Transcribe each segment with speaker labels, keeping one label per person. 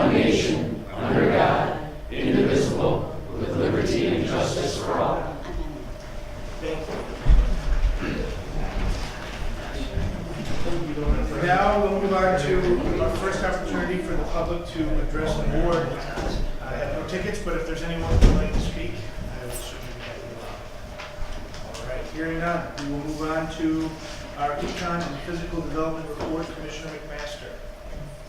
Speaker 1: one nation, under God, indivisible, with liberty and justice for all.
Speaker 2: Thank you. Now we'll move on to our first opportunity for the public to address the board. I have no tickets, but if there's anyone who would like to speak, I will certainly be happy to allow. All right, hearing none, we will move on to our econ and physical development report. Commissioner McMaster.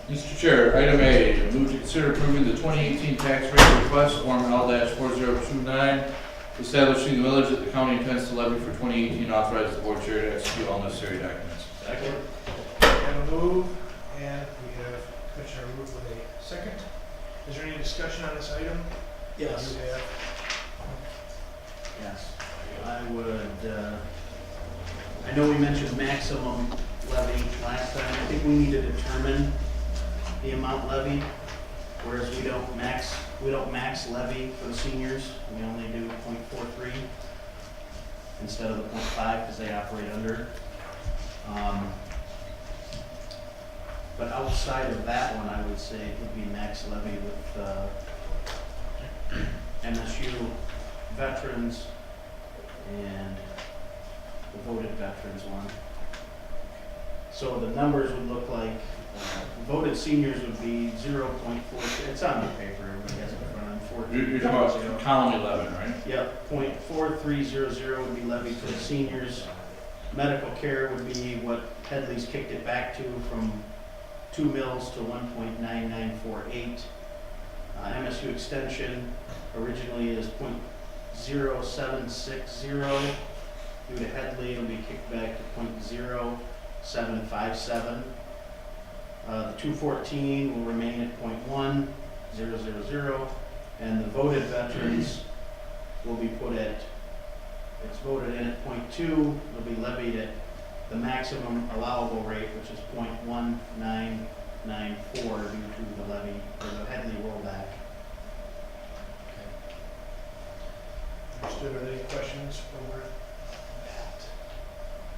Speaker 3: Mr. Chair, item A, move to consider approving the 2018 tax rate request, Form L-4029, establishing the millage that the county intends to levy for 2018, authorize the board chair to execute all necessary documents.
Speaker 2: Second. We have a move, and we have Commissioner Root with a second. Is there any discussion on this item?
Speaker 4: Yes.
Speaker 2: You have.
Speaker 4: Yes. I would, I know we mentioned maximum levy last time. I think we need to determine the amount levied, whereas we don't max levy for the seniors. We only do 0.43 instead of the 0.5 because they operate under. But outside of that one, I would say it would be max levy with MSU veterans and the voted veterans one. So the numbers would look like voted seniors would be 0.4. It's on the paper. Everybody has it in front of them.
Speaker 3: You're talking about column 11, right?
Speaker 4: Yep. 0.4300 would be levied for the seniors. Medical care would be what Headley's kicked it back to from 2 mils to 1.9948. MSU extension originally is 0.0760. Due to Headley, it'll be kicked back to 0.0757. The 214 will remain at 0.1000, and the voted veterans will be put at, it's voted in at 0.2. It'll be levied at the maximum allowable rate, which is 0.1994 due to the levy, or the Headley rollback.
Speaker 2: Understood. Are there any questions over that?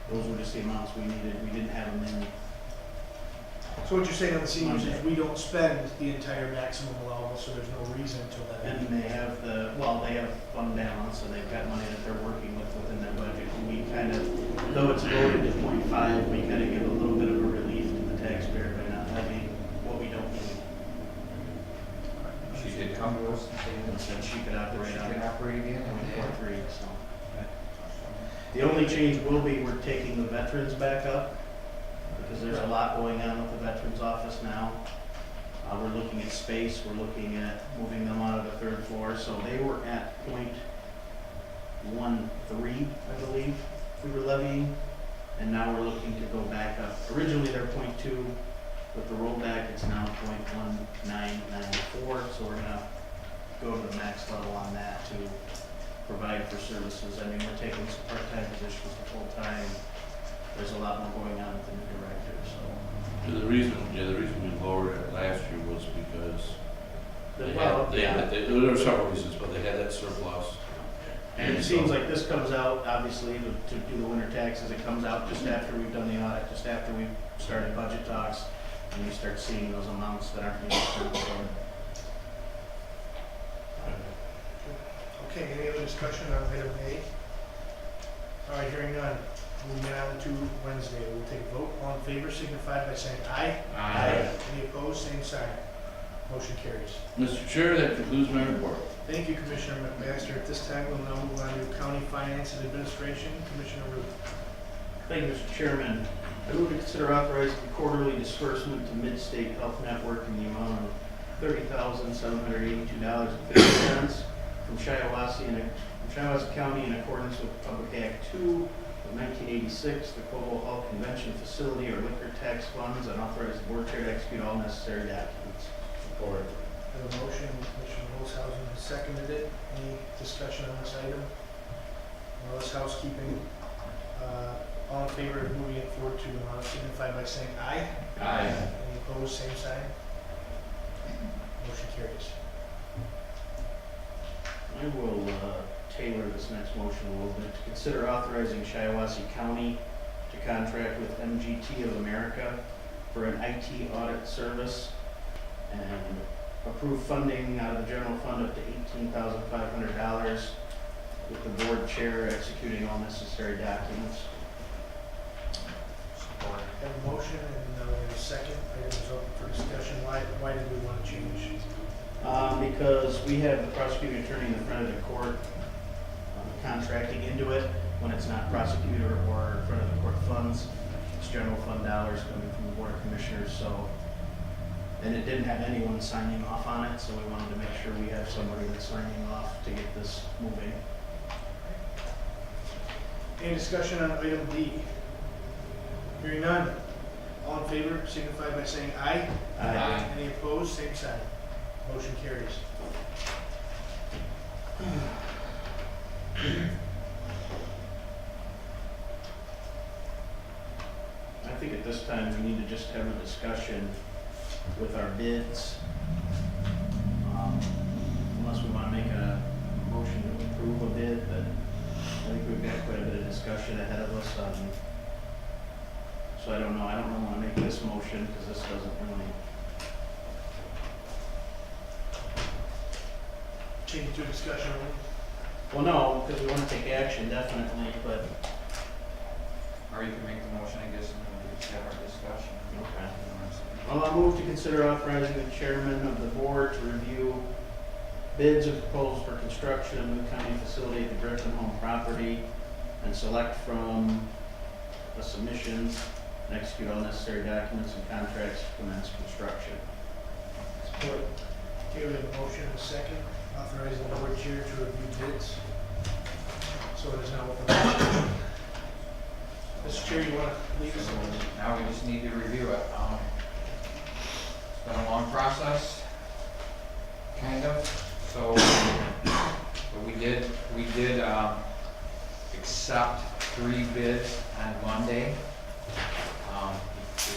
Speaker 4: Those were just the amounts we needed. We didn't have them in.
Speaker 2: So what you're saying on the seniors is we don't spend the entire maximum allowable, so there's no reason to levy.
Speaker 4: And they have they have fund balance, so they've got money that they're working with within their budget. We kind of, though it's voted to 0.5, we kind of give a little bit of a relief to the taxpayer by not levying what we don't need.
Speaker 5: She did come to us
Speaker 4: And so she could operate
Speaker 5: she
Speaker 4: on
Speaker 5: can operate again.
Speaker 4: 0.43, so. The only change will be we're taking the veterans back up, because there's a lot going on with the Veterans Office now. We're looking at space, we're looking at moving them out of the third floor, so they were at 0.13, I believe, we were levying, and now we're looking to go back up. Originally they're 0.2, with the rollback it's now 0.1994, so we're gonna go to the max level on that to provide for services. I mean, we're taking some part-time positions to full-time. There's a lot more going on with the new director, so.
Speaker 3: The reason we lowered it last year was because there were several reasons, but they had that surplus.
Speaker 4: And it seems like this comes out, obviously, to do the winter taxes, it comes out just after we've done the audit, just after we've started budget talks, and you start seeing those amounts that aren't being spent.
Speaker 2: Okay, any other discussion on item A? All right, hearing none. Moving on to Wednesday, we'll take a vote. All in favor signify by saying aye.
Speaker 5: Aye.
Speaker 2: Any opposed, same sign. Motion carries.
Speaker 3: Mr. Chair, that concludes my report.
Speaker 2: Thank you, Commissioner McMaster. At this time, we'll now move on to County Finance and Administration. Commissioner Root.
Speaker 4: Thank you, Mr. Chairman. I move to consider authorizing the quarterly disbursement to Mid-State Health Network in the amount of $30,782.50 from Shiawassee County in accordance with Public Act 2 of 1986, the Cobo Hall Convention Facility or liquor tax funds, and authorize the board chair to execute all necessary documents.
Speaker 5: Support.
Speaker 2: I have a motion. Commissioner Olshausen has seconded it. Any discussion on this item? Well, this housekeeping. All in favor of moving it forward to signify by saying aye.
Speaker 5: Aye.
Speaker 2: Any opposed, same sign. Motion carries.
Speaker 4: I will tailor this next motion a little bit to consider authorizing Shiawassee County to contract with MGT of America for an IT audit service. And approve funding out of the general fund up to $18,500 with the board chair executing all necessary documents.
Speaker 1: Support.
Speaker 2: Have a motion and we have a second. Item is open for discussion. Why did we want to change?
Speaker 4: Because we have the prosecuting attorney in the front of the court contracting into it when it's not prosecutor or in front of the court funds. It's general fund dollars coming from the board of commissioners, so. And it didn't have anyone signing off on it, so we wanted to make sure we have somebody that's signing off to get this moving.
Speaker 2: Any discussion on item D? Hearing none. All in favor signify by saying aye.
Speaker 1: Aye.
Speaker 2: Any opposed? Same sign. Motion carries.
Speaker 4: I think at this time, we need to just have a discussion with our bids. Unless we want to make a motion to approve a bid, but I think we've got quite a bit of discussion ahead of us on. So I don't know, I don't really want to make this motion because this doesn't really.
Speaker 2: Change it to a discussion.
Speaker 4: Well, no, because we want to take action definitely, but.
Speaker 1: Or you can make the motion, I guess, and then we just have our discussion.
Speaker 4: Okay. Well, I'll move to consider authorizing the chairman of the board to review bids and proposals for construction of the county facility at the Griffin Home property and select from the submissions and execute all necessary documents and contracts to commence construction.
Speaker 2: Support. Okay, we have a motion and a second. Authorizing the board chair to review bids. So it is now open. Mr. Chair, you want to lead us on this?
Speaker 1: Now we just need to review it. It's been a long process, kind of. So, but we did accept 3 bids on Monday.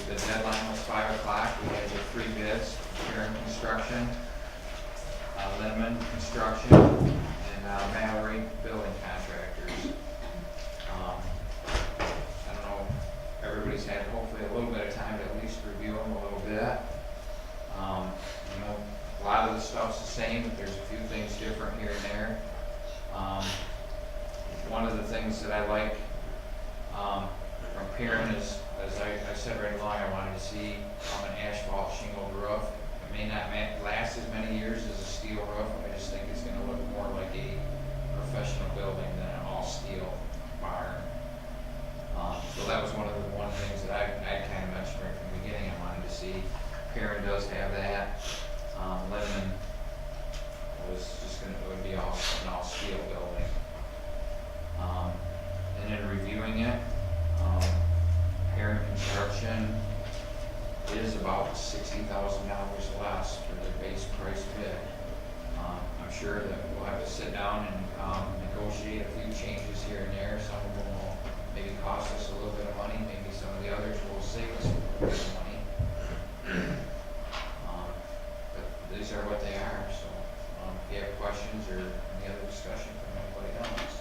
Speaker 1: The deadline was 5 o'clock. We had the 3 bids: Karen Construction, Lemon Construction, and Mallory Building Contractors. I don't know, everybody's had hopefully a little bit of time to at least review them a little bit. You know, a lot of the stuff's the same, but there's a few things different here and there. One of the things that I like from Perrin is, as I said right along, I wanted to see an asphalt shingled roof. It may not last as many years as a steel roof. I just think it's going to look more like a professional building than an all steel barn. So that was one of the things that I kind of mentioned right from the beginning. I wanted to see. Perrin does have that. Lemon was just it would be an all steel building. And in reviewing it, Perrin Construction is about $60,000 less for their base price bid. I'm sure that we'll have to sit down and negotiate a few changes here and there. Some of them will maybe cost us a little bit of money, maybe some of the others will save us a little bit of money. But these are what they are, so if you have questions or any other discussion from anybody else.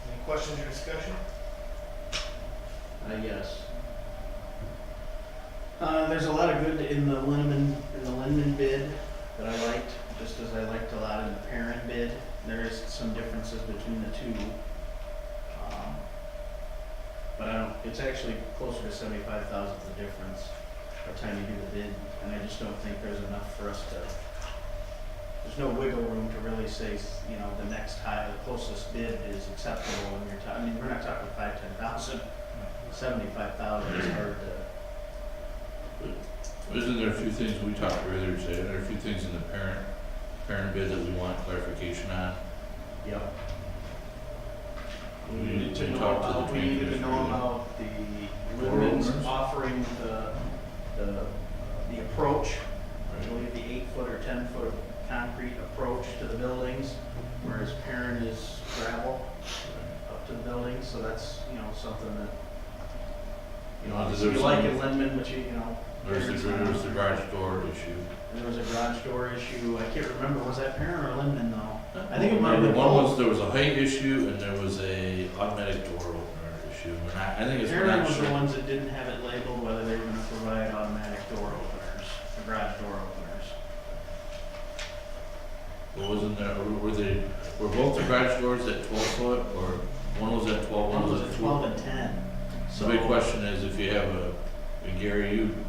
Speaker 2: Any questions or discussion?
Speaker 4: Yes. There's a lot of good in the Lindman bid that I liked, just as I liked a lot in the Perrin bid. There is some differences between the two. But it's actually closer to 75,000 the difference by the time you do the bid, and I just don't think there's enough for us to, there's no wiggle room to really say, you know, the next high, the closest bid is acceptable when you're talking, I mean, we're not talking 5,000, 10,000, 75,000 is hard to.
Speaker 3: Isn't there a few things we talked earlier today? There are a few things in the parent bid that we want clarification on.
Speaker 4: Yep.
Speaker 3: We needed to talk to the
Speaker 4: We needed to know about the Lindman's
Speaker 3: owners.
Speaker 4: offering the approach, I believe the 8-foot or 10-foot concrete approach to the buildings, whereas Perrin is gravel up to the buildings, so that's, you know, something that, you know,
Speaker 3: There's
Speaker 4: you like
Speaker 3: some-
Speaker 4: in Lindman, but you know.
Speaker 3: There's the garage door issue.
Speaker 4: And there was a garage door issue, I can't remember, was that Perrin or Lindman though? I think it might have been
Speaker 3: One
Speaker 4: both.
Speaker 3: there was a height issue and there was a automatic door opener issue. And I think it's
Speaker 4: Perrin
Speaker 3: not
Speaker 4: was the
Speaker 3: sure.
Speaker 4: ones that didn't have it labeled whether they were gonna provide automatic door openers.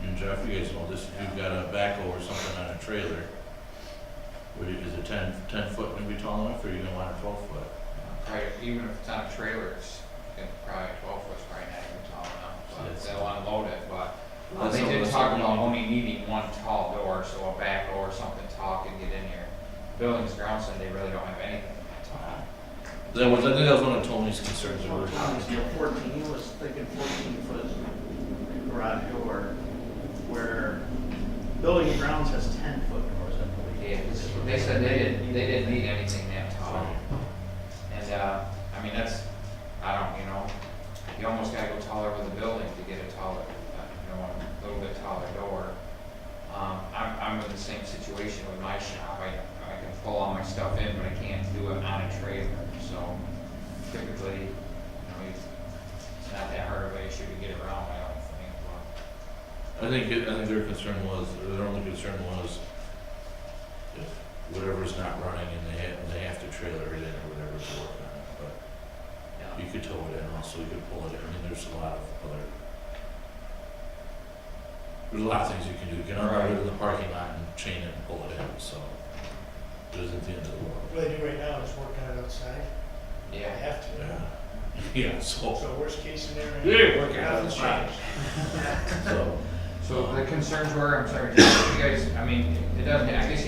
Speaker 3: And Jeff, you guys know this, if you've got a backhoe or something on a trailer, is it 10 foot gonna be tall enough, or are you gonna want a 12 foot?
Speaker 1: Probably, even if it's on a trailer, it's probably 12 foot's probably not even tall enough, but
Speaker 3: Yes.
Speaker 1: they'll unload it, but
Speaker 3: That's
Speaker 1: they
Speaker 3: all-
Speaker 1: did
Speaker 3: that's
Speaker 1: talk
Speaker 3: all we
Speaker 1: about
Speaker 3: need.
Speaker 1: only needing one tall door, so a backhoe or something tall could get in here. Buildings ground said they really don't have anything that tall.
Speaker 3: I think that was one of Tony's concerns.
Speaker 4: Well, Tommy's near 14, he was thinking 14-foot garage door, where building and grounds has 10-foot doors, I believe.
Speaker 1: Yeah, 'cause they said they didn't need anything that tall. And, I mean, that's, I don't, you almost gotta go taller with the building to get a taller, a little bit taller door. I'm in the same situation with my shop. I can pull all my stuff in, but I can't do it on a trailer. So typically, it's not that hard of an issue to get around, I don't think, but.
Speaker 3: I think their concern was, their only concern was if whatever's not running and they have to trailer it in or whatever to work on it, but you could tow it in also, you could pull it in, I mean, there's a lot of things you can do, you can unload it in the parking lot and chain it and pull it in, so it isn't the end of the world.
Speaker 2: What they do right now is work on it outside. They
Speaker 1: Yeah,
Speaker 2: have to.
Speaker 3: Yeah, so,
Speaker 2: So worst case scenario.
Speaker 3: Yeah, work it out
Speaker 2: nothing's
Speaker 3: outside.
Speaker 2: changed.
Speaker 3: so,
Speaker 1: so the concerns were, I'm sorry, John, you guys, I mean, it doesn't, I guess,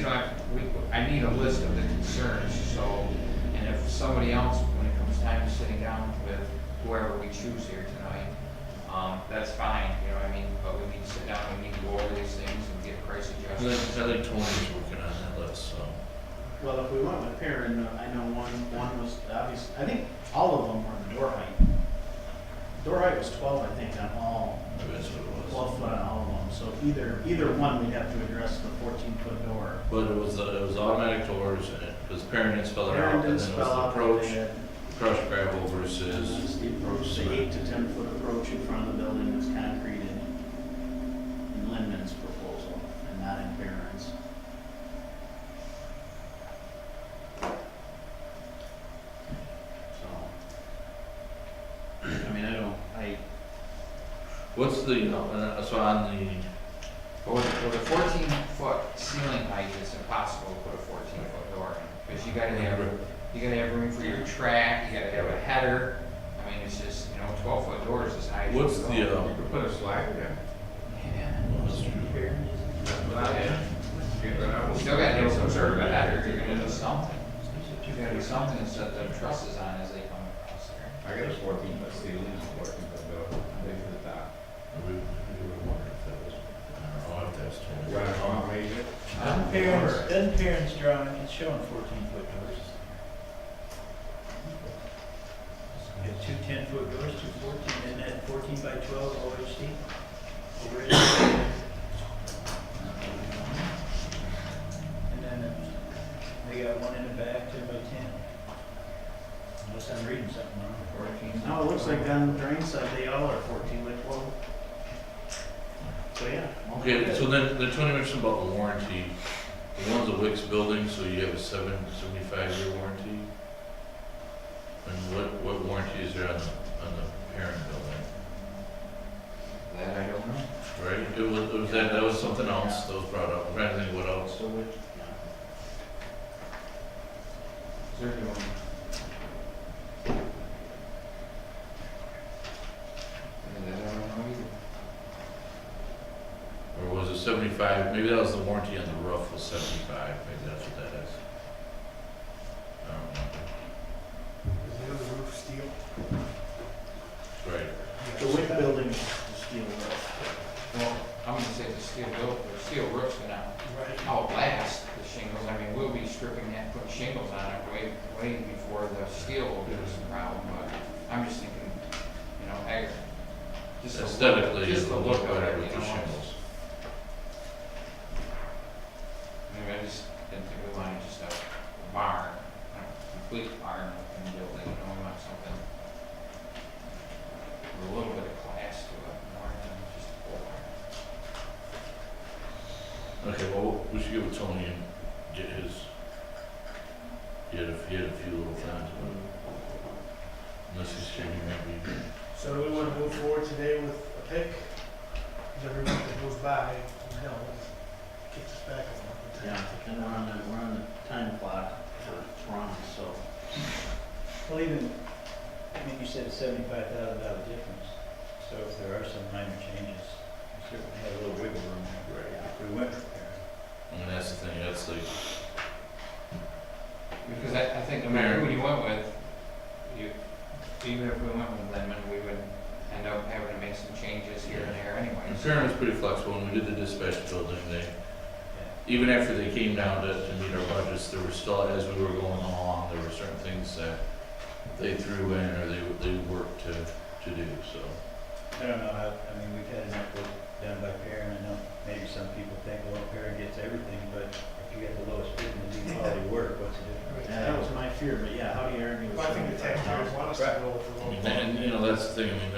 Speaker 1: I need a list of the concerns, so, and if somebody else, when it comes time to sitting down with whoever we choose here tonight, that's fine, but we need to sit down, we need to go over these things and get price
Speaker 3: I
Speaker 1: adjustments.
Speaker 3: think Tony's working on that list, so.
Speaker 4: Well, if we went with Perrin, I know one was obvious, I think all of them were the door height. Door height was 12, I think, on all,
Speaker 3: Maybe that's what it
Speaker 4: 12 foot on all of them, so either one, we'd have to address the 14-foot door.
Speaker 3: But it was automatic doors, because Perrin didn't spell it out,
Speaker 4: Perrin
Speaker 3: and
Speaker 4: didn't
Speaker 3: then it was
Speaker 4: spell
Speaker 3: the
Speaker 4: out
Speaker 3: approach,
Speaker 4: that
Speaker 3: crush gravel
Speaker 4: and
Speaker 3: versus,
Speaker 4: it's the approach, the 8 to 10 foot approach in front of the building that's concreted in Lindman's proposal, and not in Perrin's. So, I mean,
Speaker 3: what's the, so on the,
Speaker 1: But with a 14-foot ceiling height, it's impossible to put a 14-foot door in, because you gotta have room for your track, you gotta have a header. I mean, it's just, 12-foot doors is high. as you
Speaker 3: what's
Speaker 1: go.
Speaker 3: the,
Speaker 5: You could put a slide there.
Speaker 1: Yeah.
Speaker 5: Yeah.
Speaker 1: Still gotta do some sort of a header, you're gonna do something. You gotta do something to set the trusses on as they come across there.
Speaker 5: I got a 14-foot ceiling, and a 14-foot building, big to the top.
Speaker 3: we were wondering if that was, I don't know, I'll have to ask Tony.
Speaker 5: You wanna come out, measure?
Speaker 6: Doesn't Perrin's drawing, it's showing 14-foot doors. You have two 10-foot doors, two 14, and that 14 by 12 OHD. Over it. And then they got one in the back, 10 by 10. Unless I'm reading something wrong.
Speaker 1: 14.
Speaker 4: no, it looks like on the drain side, they all are 14 by 12. So, yeah. all
Speaker 3: Okay,
Speaker 4: good.
Speaker 3: so then Tony mentioned about the warranty, the one's a Wix building, so you have a 75-year warranty. And what warranty is there on the parent building,
Speaker 1: That I don't know.
Speaker 3: right? It was that was something else that was brought up, I'm trying to think of what else.
Speaker 4: So which,
Speaker 1: Is there any one? That I don't know either.
Speaker 3: Or was it 75, maybe that was the warranty on the roof was 75, maybe that's what that is. I don't know.
Speaker 2: Is the other roof steel?
Speaker 3: Right.
Speaker 4: the Wick building is the steel roof.
Speaker 1: Well, I'm gonna say the steel roof's gonna
Speaker 2: Right.
Speaker 1: outlast the shingles. I mean, we'll be stripping that, putting shingles on it way before the steel will give us a problem, but I'm just thinking, just the look-
Speaker 3: Aesthetically,
Speaker 1: just
Speaker 3: it
Speaker 1: the
Speaker 3: will
Speaker 1: look
Speaker 3: look
Speaker 1: of
Speaker 3: better
Speaker 1: it,
Speaker 3: with the shingles.
Speaker 1: Maybe I just didn't think we wanted just a barn, a complete barn in the building, we want something with a little bit of class to it, more than just a pole barn.
Speaker 3: Okay, well, we should give it to Tony and get his, he had a few little things, but unless he's changing, maybe.
Speaker 2: So do we want to move forward today with a pick? because every month that goes by, you know, kicks us back a month.
Speaker 4: Yeah, and we're on the time clock for Toronto, so.
Speaker 6: Well, even, I mean, you said $75,000 difference, so if there are some minor changes, we certainly have a little wiggle room there. If we went with Karen.
Speaker 3: I mean, that's the thing, that's like,
Speaker 1: Because I think no matter who you went with, even if we went with Lindman, we would end up having to make some changes here and there anyway.
Speaker 3: and Karen was pretty flexible. When we did the dispatch building, even after they came down to meet our budgets, there were still, as we were going along, there were certain things that they threw in or they worked to do, so.
Speaker 6: I don't know how, I mean, we've had enough work done by Karen, I know maybe some people think, well, Karen gets everything, but if you get the lowest bid and do quality work, what's the difference?
Speaker 4: Yeah, that was my fear, but yeah, how do you argue with
Speaker 2: Well, I think the taxpayers
Speaker 4: $75,000?
Speaker 2: want us to go for low quality.
Speaker 3: And, you know, that's the thing, I mean,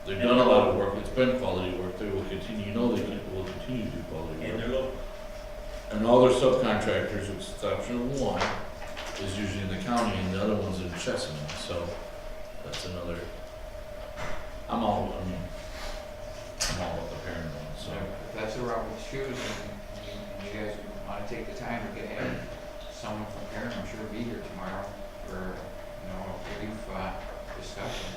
Speaker 3: they've done a lot of work, it's been quality work, they will continue, you know, will continue to do quality
Speaker 6: And
Speaker 3: work.
Speaker 6: they're local.
Speaker 3: And all their subcontractors, with the exception of one, is usually in the county and the other one's in Chesapeake, so that's another. I'm all about the parent one,
Speaker 1: So
Speaker 3: so.
Speaker 1: if that's the route we choose, and you guys wanna take the time to have someone from Karen, I'm sure be here tomorrow for, a brief, discussion.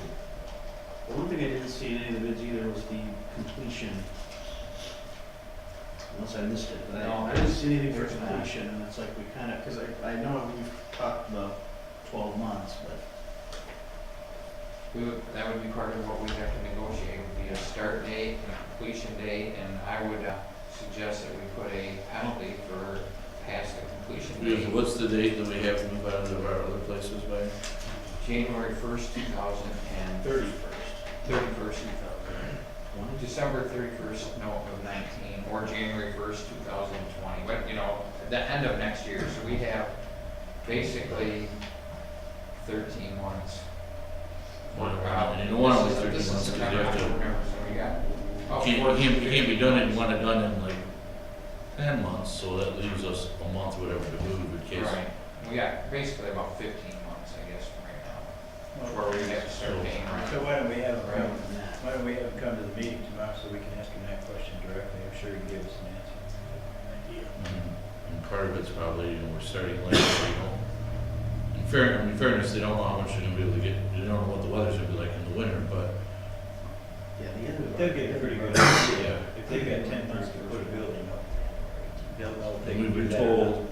Speaker 4: The one thing I didn't see in any of the bids either was the completion. Unless I missed it, but
Speaker 1: No,
Speaker 4: I didn't see anything for
Speaker 1: there's not.
Speaker 4: completion, and it's like we kinda, cause I know we've talked about 12 months, but.
Speaker 1: That would be part of what we have to negotiate, would be a start date and a completion date, and I would suggest that we put a penalty for past the completion date.
Speaker 3: What's the date that we have to move out of our other places by?
Speaker 1: January 1st, 2031st, December 31st, no, of 19, or January 1st, 2020, but, the end of next year, so we have basically 13 months.
Speaker 3: And you don't want to wait 13
Speaker 1: This is
Speaker 3: months because you
Speaker 1: September,
Speaker 3: have to.
Speaker 1: October, so we got.
Speaker 3: It can't be done, you want it done in like 10 months, so that leaves us a month, whatever, to move in case.
Speaker 1: Right, we got basically about 15 months, I guess, from right now, where we have to start paying rent.
Speaker 6: So why don't we have
Speaker 1: Right.
Speaker 6: him, why don't we have him come to the meeting tomorrow so we can ask him that question directly? I'm sure he can give us an answer.
Speaker 3: And part of it's probably, we're starting late, so in fairness, they don't know how much they're gonna be able to get, they don't know what the weather's gonna be like in the winter, but,
Speaker 4: Yeah, the end of.
Speaker 6: They'll get a pretty good idea. If they've got 10 months to put a building up, they'll know they
Speaker 3: We've
Speaker 6: can do
Speaker 3: been
Speaker 6: that.
Speaker 3: told-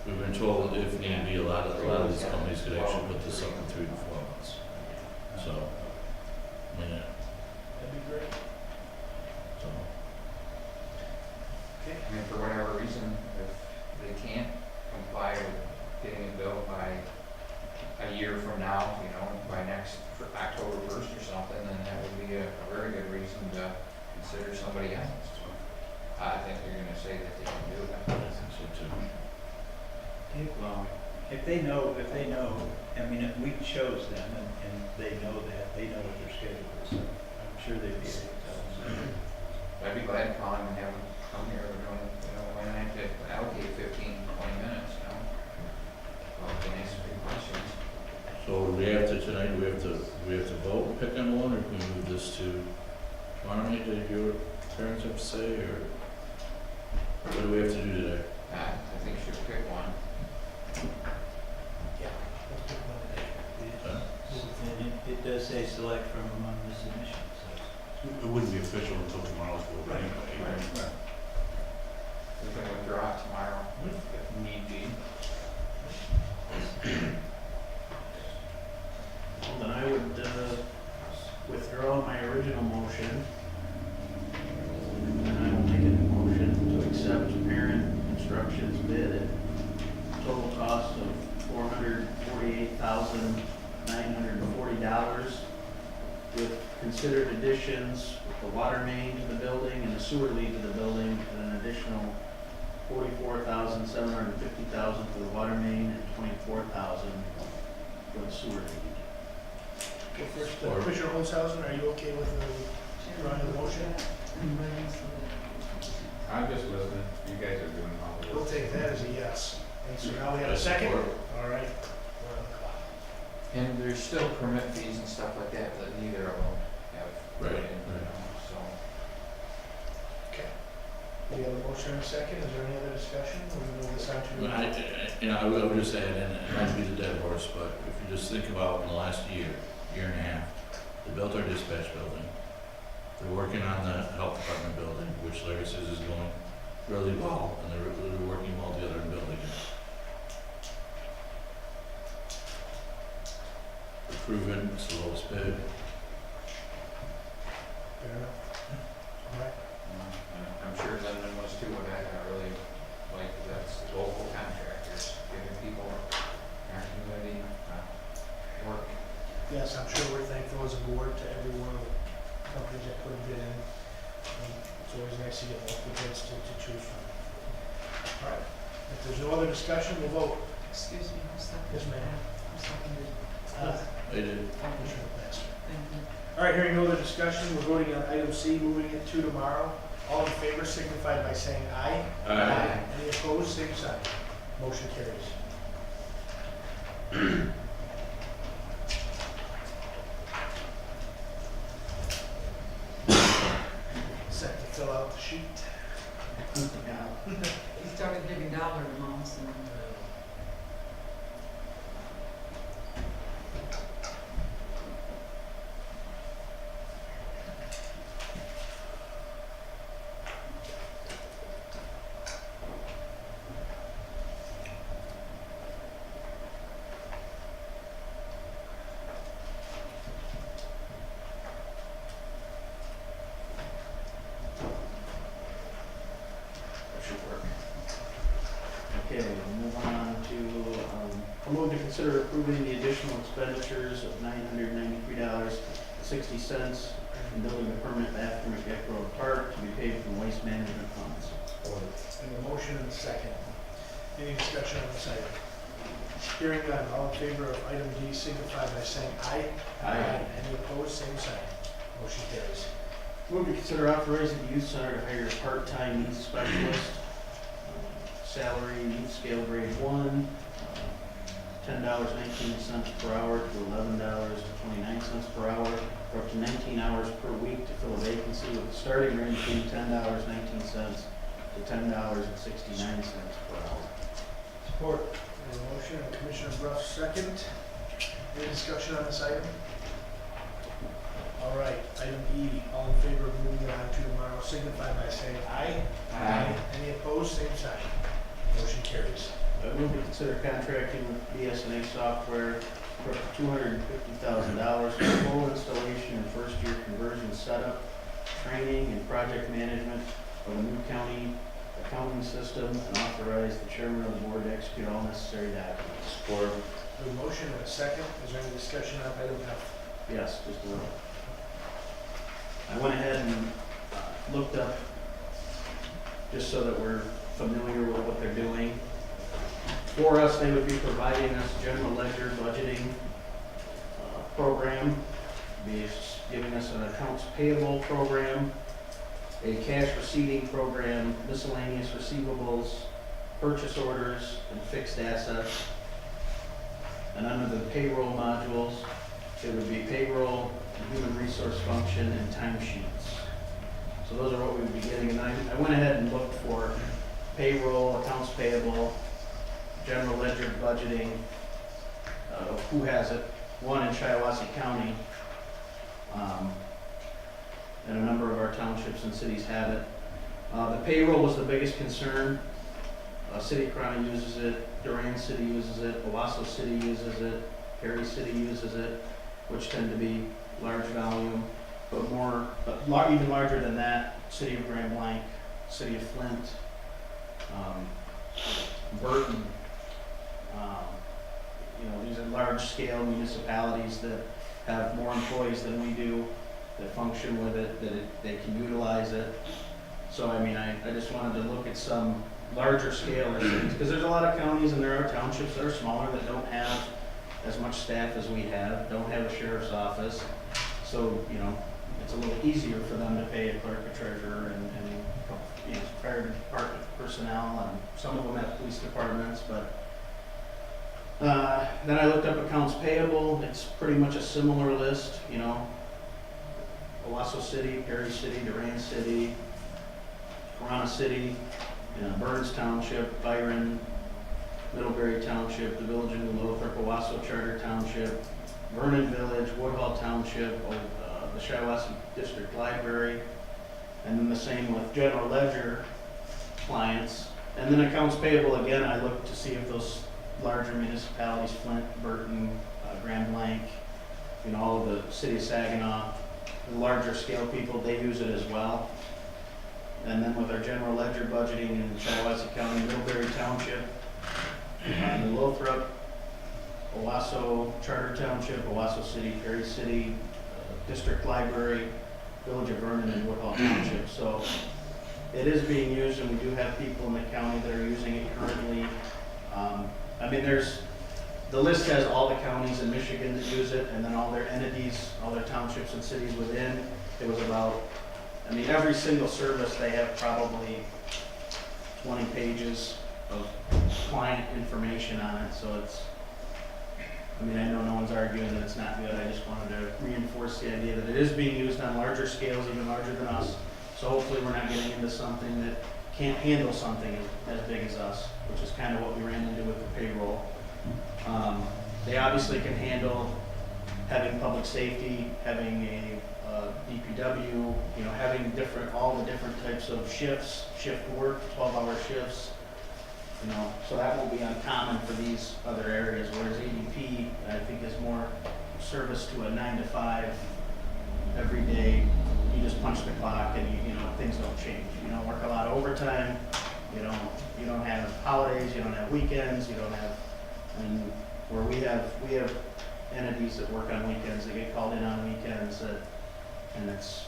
Speaker 3: we've been told if need be, a lot of these companies could actually put this up in 3 to 4 months, so, I mean,
Speaker 2: That'd be great.
Speaker 3: so.
Speaker 1: I mean, for whatever reason, if they can't comply with getting it built by a year from now, by next October 1st or something, then that would be a very good reason to consider somebody else. I think they're gonna say that they can do
Speaker 3: I
Speaker 1: that.
Speaker 3: think so too.
Speaker 4: Well,
Speaker 6: If they know, I mean, if we chose them and they know that, they know what their schedule is, so I'm sure they'd be able to tell us.
Speaker 1: I'd be glad to call him and have him come here, when I have to allocate 15, 20 minutes, well, can answer your questions.
Speaker 3: So do we have to, tonight, do we have to vote and pick on one, or can we move this to, Monterey, did your parents have to say, or what do we have to do today?
Speaker 1: I think you should pick one.
Speaker 2: Yeah. Let's pick one today.
Speaker 6: And it does say select from among the submissions, so.
Speaker 7: It wouldn't be official until tomorrow's vote anyway.
Speaker 1: Right. We can withdraw it tomorrow if need be.
Speaker 4: well, then I would withdraw my original motion. And I will make a new motion to accept Parent Construction's bid at total cost of $448,940 with considered additions, with the water main to the building and the sewer lead to the building at an additional $44,750 for the water main and $24,000 for the sewer lead.
Speaker 2: Okay, first, Commissioner Olshausen, are you okay with the run of the motion?
Speaker 5: I'm just listening, you guys are doing all the
Speaker 2: We'll
Speaker 5: work.
Speaker 2: take that as a yes. And so now we have a second? All right. We're on the clock.
Speaker 1: And there's still permit fees and stuff like that that neither of them have put in,
Speaker 3: Right.
Speaker 1: so.
Speaker 2: We have a motion and a second. Is there any other discussion? We'll move this on to.
Speaker 3: I would just add, and not to be the dead horse, but if you just think about in the last year and a half, they built our dispatch building. They're working on the health department building, which Larry says is going really well, and they're working well together in building it. They're proven, it's the lowest bid.
Speaker 2: Fair enough. All right.
Speaker 1: I'm sure Lyndon was too, what I really like, that's local contractors, giving people in our community, work.
Speaker 2: Yes, I'm sure we're thankful as a board to every one of the companies that put a bid in. It's always nice to get multiple bids to choose from. All right, if there's no other discussion, we'll vote.
Speaker 8: Excuse me, who's second?
Speaker 2: Yes, ma'am.
Speaker 8: Who seconded?
Speaker 3: They did.
Speaker 2: Commissioner Glassman.
Speaker 8: Thank you.
Speaker 2: All right, hearing no other discussion, we're voting on item C, moving it to tomorrow. All in favor signify by saying aye. Any opposed, same sign. Motion carries. Set to fill out the sheet.
Speaker 8: He started giving dollar amounts and
Speaker 4: That should work. Okay, we'll move on to, I'll move to consider approving the additional expenditures of $993.60 in building a permanent bathroom at Geck Road Park to be paid from waste management funds.
Speaker 2: And a motion and a second. Any discussion on this item? Hearing none, all in favor of item D signify by saying aye. Any opposed, same sign. Motion carries.
Speaker 4: Move to consider authorizing the youth center to hire a part-time youth specialist. Salary, youth scale grade 1, $10.19 per hour to $11.29 per hour, for up to 19 hours per week to fill a vacancy with a starting range between $10.19 to $10.69 per hour.
Speaker 2: Support. We have a motion and Commissioner Bruff second. Any discussion on this item? All right, item E, all in favor of moving it on to tomorrow signify by saying aye. Any opposed, same sign. Motion carries.
Speaker 4: I move to consider contracting with BS&A Software for up to $250,000 for full installation and first-year conversion setup, training, and project management of a new county accounting system, and authorize the chairman of the board to execute all necessary documents.
Speaker 3: Support.
Speaker 2: We have a motion and a second. Is there any discussion on item F?
Speaker 4: Yes, just a little. I went ahead and looked up, just so that we're familiar with what they're doing. For us, they would be providing us general ledger budgeting program, be giving us an accounts payable program, a cash receipting program, miscellaneous receivables, purchase orders, and fixed assets. And under the payroll modules, it would be payroll, human resource function, and timesheets. So those are what we would be getting, and I went ahead and looked for payroll, accounts payable, general ledger budgeting, who has it, one in Shiawassee County, and a number of our townships and cities have it. The payroll was the biggest concern. City of Corona uses it, Durant City uses it, Owasso City uses it, Perry City uses it, which tend to be large volume, but even larger than that, City of Grand Blanc, City of Flint, Burton. These are large-scale municipalities that have more employees than we do, that function with it, they can utilize it. So, I just wanted to look at some larger scale things, because there's a lot of counties and there are townships that are smaller that don't have as much staff as we have, don't have a sheriff's office. So, it's a little easier for them to pay a clerk, a treasurer, and fire department personnel, and some of them have police departments, but then I looked up accounts payable. It's pretty much a similar list, Owasso City, Perry City, Durant City, Corona City, Burns Township, Byron, Middlebury Township, the Village of New Lothrop, Owasso Charter Township, Vernon Village, Woodhull Township, the Shiawassee District Library, and then the same with general ledger clients. And then accounts payable, again, I look to see if those larger municipalities, Flint, Burton, Grand Blanc, all of the city of Saginaw, the larger scale people, they use it as well. And then with our general ledger budgeting in Shiawassee County, Middlebury Township, New Lothrop, Owasso Charter Township, Owasso City, Perry City, District Library, Village of Vernon, and Woodhull Township. So it is being used, and we do have people in the county that are using it currently. The list has all the counties in Michigan that use it, and then all their entities, all their townships and cities within. It was about, every single service, they have probably 20 pages of client information on it, so it's, I know no one's arguing that it's not good. I just wanted to reinforce the idea that it is being used on larger scales, even larger than us. So hopefully we're not getting into something that can't handle something as big as us, which is kind of what we ran into with the payroll. They obviously can handle having public safety, having a DPW, having all the different types of shifts, shift work, 12-hour shifts. So that will be uncommon for these other areas, whereas ADP, I think, is more service to a 9 to 5 every day. You just punch the clock and things don't change. You don't work a lot of overtime. You don't have holidays. You don't have weekends. You don't have, and where we have entities that work on weekends. They get called in on weekends, and it's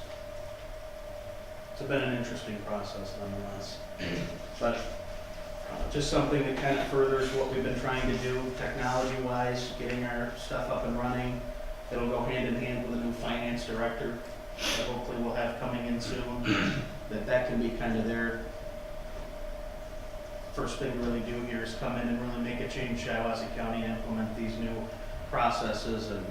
Speaker 4: been an interesting process nonetheless. But just something that kind of furthers what we've been trying to do technology-wise, getting our stuff up and running. It'll go hand in hand with a new finance director that hopefully we'll have coming in soon. That can be kind of their first thing to really do here is come in and really make a change in Shiawassee County and implement these new processes, and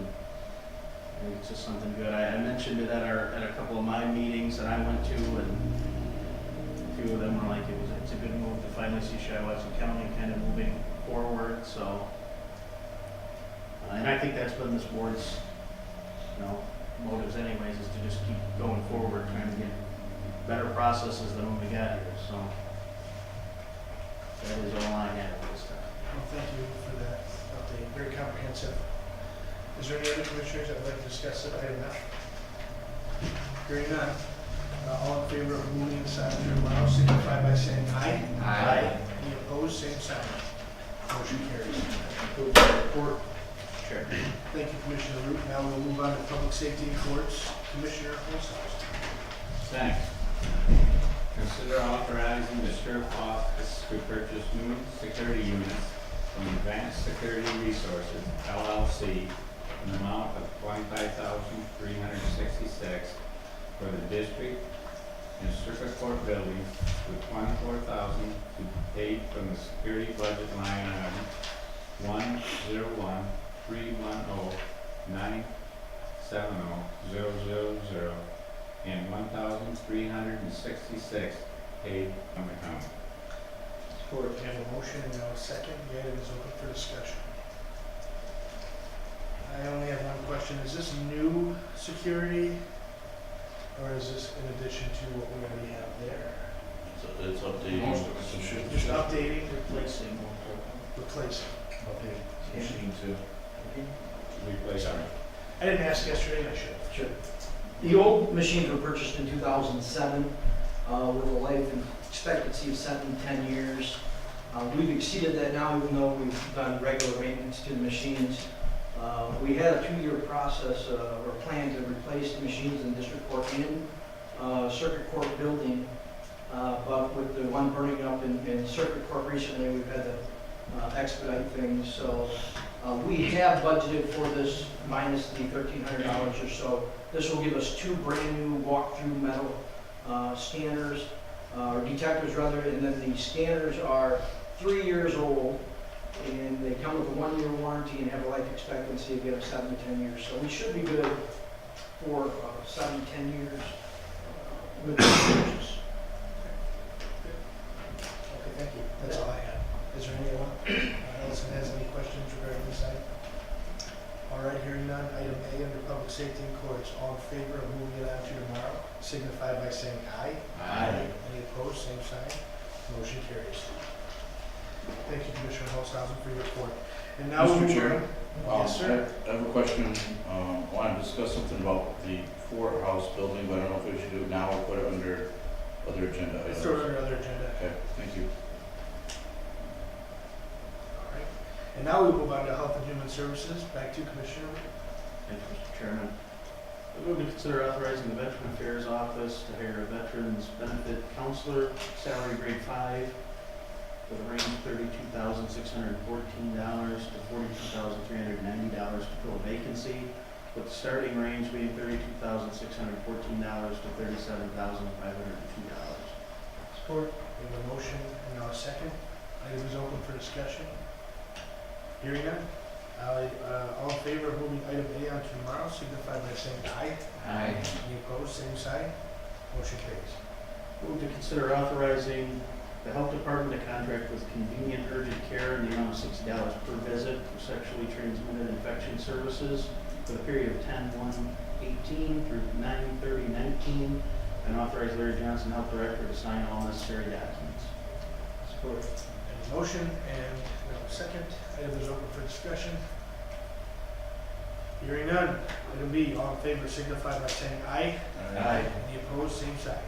Speaker 4: it's just something good. I mentioned it at a couple of my meetings that I went to, and a few of them were like, it's a good move to finally see Shiawassee County kind of moving forward. So, and I think that's been this board's, motives anyways, is to just keep going forward, trying to get better processes than what we got here. So that is all I have at this time.
Speaker 2: Well, thank you for that update, very comprehensive. Is there any other commissioners that would like to discuss it? Item F? Hearing none. All in favor of moving the sign tomorrow, signify by saying aye.
Speaker 1: Aye.
Speaker 2: Any opposed, same sign. Motion carries.
Speaker 4: Concludes our report.
Speaker 2: Sure. Thank you, Commissioner Root. Now we'll move on to Public Safety and Courts. Commissioner Holzhausen.
Speaker 5: Thanks. Consider authorizing the sheriff's office to purchase new security units from Advanced Security Resources, LLC, in the amount of $25,366 for the district and circuit court building, with $24,000 to be paid from the security budget line item 101-310-970-000 and $1,366 paid from the county.
Speaker 2: Court, we have a motion and now a second. The item is open for discussion. I only have one question. Is this new security, or is this in addition to what we already have there?
Speaker 3: So it's updating.
Speaker 1: Most of it's
Speaker 3: some shit.
Speaker 2: Just updating,
Speaker 4: Replacing.
Speaker 2: replacing.
Speaker 3: Updating machine too.
Speaker 5: Replace our
Speaker 2: I didn't ask yesterday, and I should have.
Speaker 9: Sure. The old machines were purchased in 2007 with a life expectancy of 7 to 10 years. We've exceeded that now, even though we've done regular maintenance to the machines. We had a 2-year process or plan to replace the machines in district court and circuit court building. But with the one burning up in circuit court recently, we've had to expedite things. So we have budgeted for this minus the $1,300 or so. This will give us 2 brand new walk-through metal scanners, or detectors rather, and then the scanners are 3 years old, and they come with a 1-year warranty and have a life expectancy of 7 to 10 years. So we should be good for 7 to 10 years with this purchase.
Speaker 2: Is there anyone else that has any questions regarding this item? All right, hearing none. Item A under public safety and courts. All in favor of moving it on to tomorrow, signify by saying aye.
Speaker 1: Aye.
Speaker 2: Any opposed, same sign. Motion carries. Thank you, Commissioner Holzhausen, for your report. And now we'll
Speaker 3: Mr.
Speaker 2: move
Speaker 3: Chair.
Speaker 2: on. Yes, sir.
Speaker 3: I have a question. I want to discuss something about the courthouse building, but I don't know if we should do it now or put it under other agenda
Speaker 2: Let's
Speaker 3: items.
Speaker 2: throw it under other agenda.
Speaker 3: Okay, thank you.
Speaker 2: All right. And now we move on to Health and Human Services. Back to Commissioner.
Speaker 4: Thank you, Mr. Chairman. I move to consider authorizing the Veteran Affairs Office to hire a Veterans Benefit Counselor, salary grade 5, for the range of $32,614 to $42,390 to fill a vacancy, with the starting range being $32,614 to $37,502.
Speaker 2: Support. We have a motion and now a second. Item is open for discussion. Hearing none. All in favor of moving item A on to tomorrow, signify by saying aye.
Speaker 1: Aye.
Speaker 2: Any opposed, same sign. Motion carries.
Speaker 4: Move to consider authorizing the Health Department to contract with Convenient Urgent Care in the amount of $60 per visit for sexually transmitted infection services for the period of 10/1/18 through 9/30/19, and authorize Larry Johnson, Health Director, to sign all necessary documents.
Speaker 2: Support. Any motion and now a second. Item is open for discussion. Hearing none. Item B, all in favor signify by saying aye.
Speaker 4: Aye.
Speaker 2: Any opposed, same sign.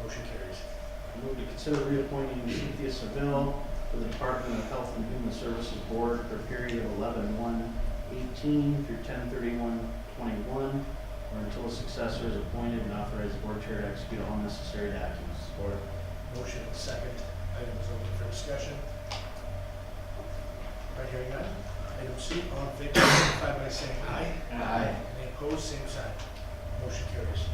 Speaker 2: Motion carries.
Speaker 4: Move to consider reappointing Cynthia Seville to the Department of Health and Human Services Board for a period of 11/1/18 through 10/31/21, or until a successor is appointed, and authorize the board chair to execute all necessary documents. Support.
Speaker 2: Motion and second. Item is open for discussion. Right, hearing none. Item C, all in favor signify by saying aye.
Speaker 1: Aye.
Speaker 2: Any opposed, same sign. Motion carries.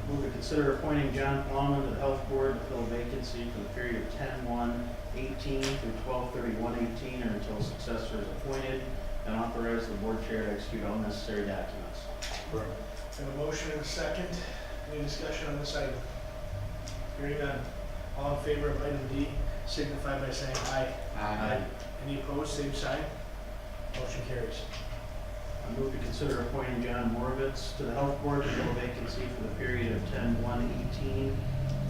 Speaker 4: Move to consider appointing John Plowman to the Health Board to fill a vacancy for the period of 10/1/18 through 12/31/18, or until a successor is appointed, and authorize the board chair to execute all necessary documents.
Speaker 2: We have a motion and a second. Any discussion on this item? Hearing none. All in favor of item D signify by saying aye.
Speaker 1: Aye.
Speaker 2: Any opposed, same sign. Motion carries.
Speaker 4: I move to consider appointing John Moravitz to the Health Board to fill a vacancy for the period of 10/1/18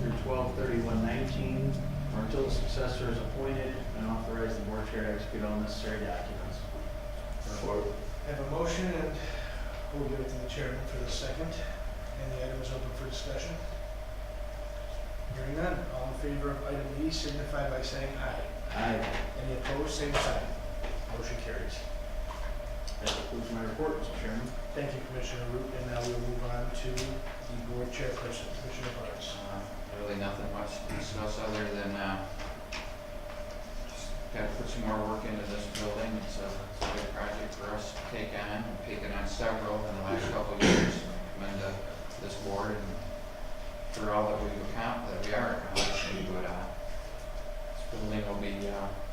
Speaker 4: through 12/31/19, or until a successor is appointed, and authorize the board chair to execute all necessary documents.
Speaker 3: Support.
Speaker 2: I have a motion and we'll give it to the chairman for the second. And the item is open for discussion. Hearing none. All in favor of item E signify by saying aye.
Speaker 4: Aye.
Speaker 2: Any opposed, same sign. Motion carries.
Speaker 4: That concludes my report, Mr. Chairman.
Speaker 2: Thank you, Commissioner Root. And now we'll move on to the board chairperson, Commissioner Barnes.
Speaker 1: Really nothing much to discuss other than, just gotta put some more work into this building. It's a big project for us to take on. We've taken on several in the last couple of years. Commend this board and for all that we've accomplished, that we are accomplishing, but, this building will be,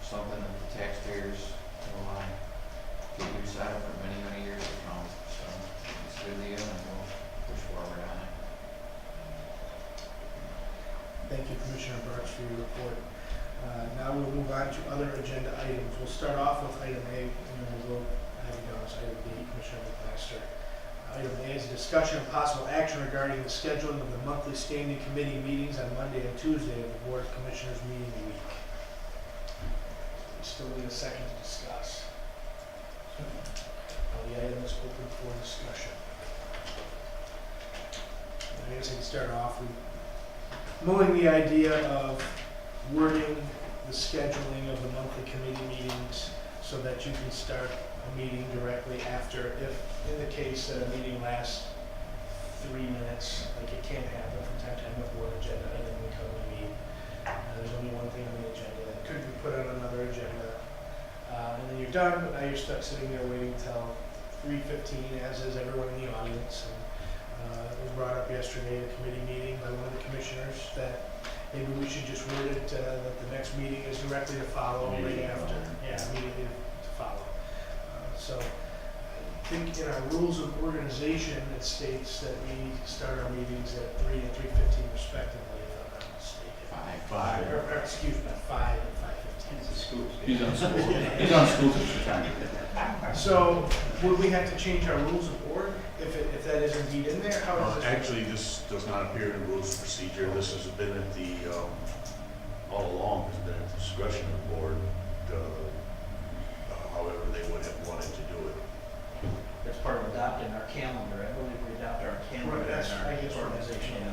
Speaker 1: something that the taxpayers will, get use out of for many, many years to come. So it's a good deal and we'll push forward on it.
Speaker 2: Thank you, Commissioner Barnes, for your report. Now we'll move on to other agenda items. We'll start off with item A, and then we'll go down to item B, Commissioner McMaster. Item A is a discussion of possible action regarding the scheduling of the monthly standing committee meetings on Monday and Tuesday of the Board of Commissioners meeting week. We still need a second to discuss. The item is open for discussion. I guess I can start off with mulling the idea of wording the scheduling of the monthly committee meetings so that you can start a meeting directly after, if in the case that a meeting lasts 3 minutes, like it can happen from time to time with one agenda item we come to meet. There's only one thing on the agenda that could be put on another agenda. And then you're done, but now you're stuck sitting there waiting until 3:15, as is everyone in the audience. And it was brought up yesterday at a committee meeting by one of the commissioners that maybe we should just word it that the next meeting is directly to follow right after. Yeah, immediately to follow. So I think in our rules of organization, it states that we start our meetings at 3 and 3:15 respectively, if I'm not mistaken.
Speaker 1: Five.
Speaker 2: Or excuse me, 5 and 5:15.
Speaker 6: It's the schools.
Speaker 3: He's on school, he's on school teacher time.
Speaker 2: So, would we have to change our rules of board if that is indeed in there? How does this?
Speaker 7: Actually, this does not appear in the rules of procedure. This has been at the, all along, has been at the discretion of the board, however they would have wanted to do it.
Speaker 9: That's part of adopting our calendar. I believe we adopt our calendar
Speaker 2: Right, that's-
Speaker 9: in our
Speaker 2: I guess what I'm
Speaker 9: organizational.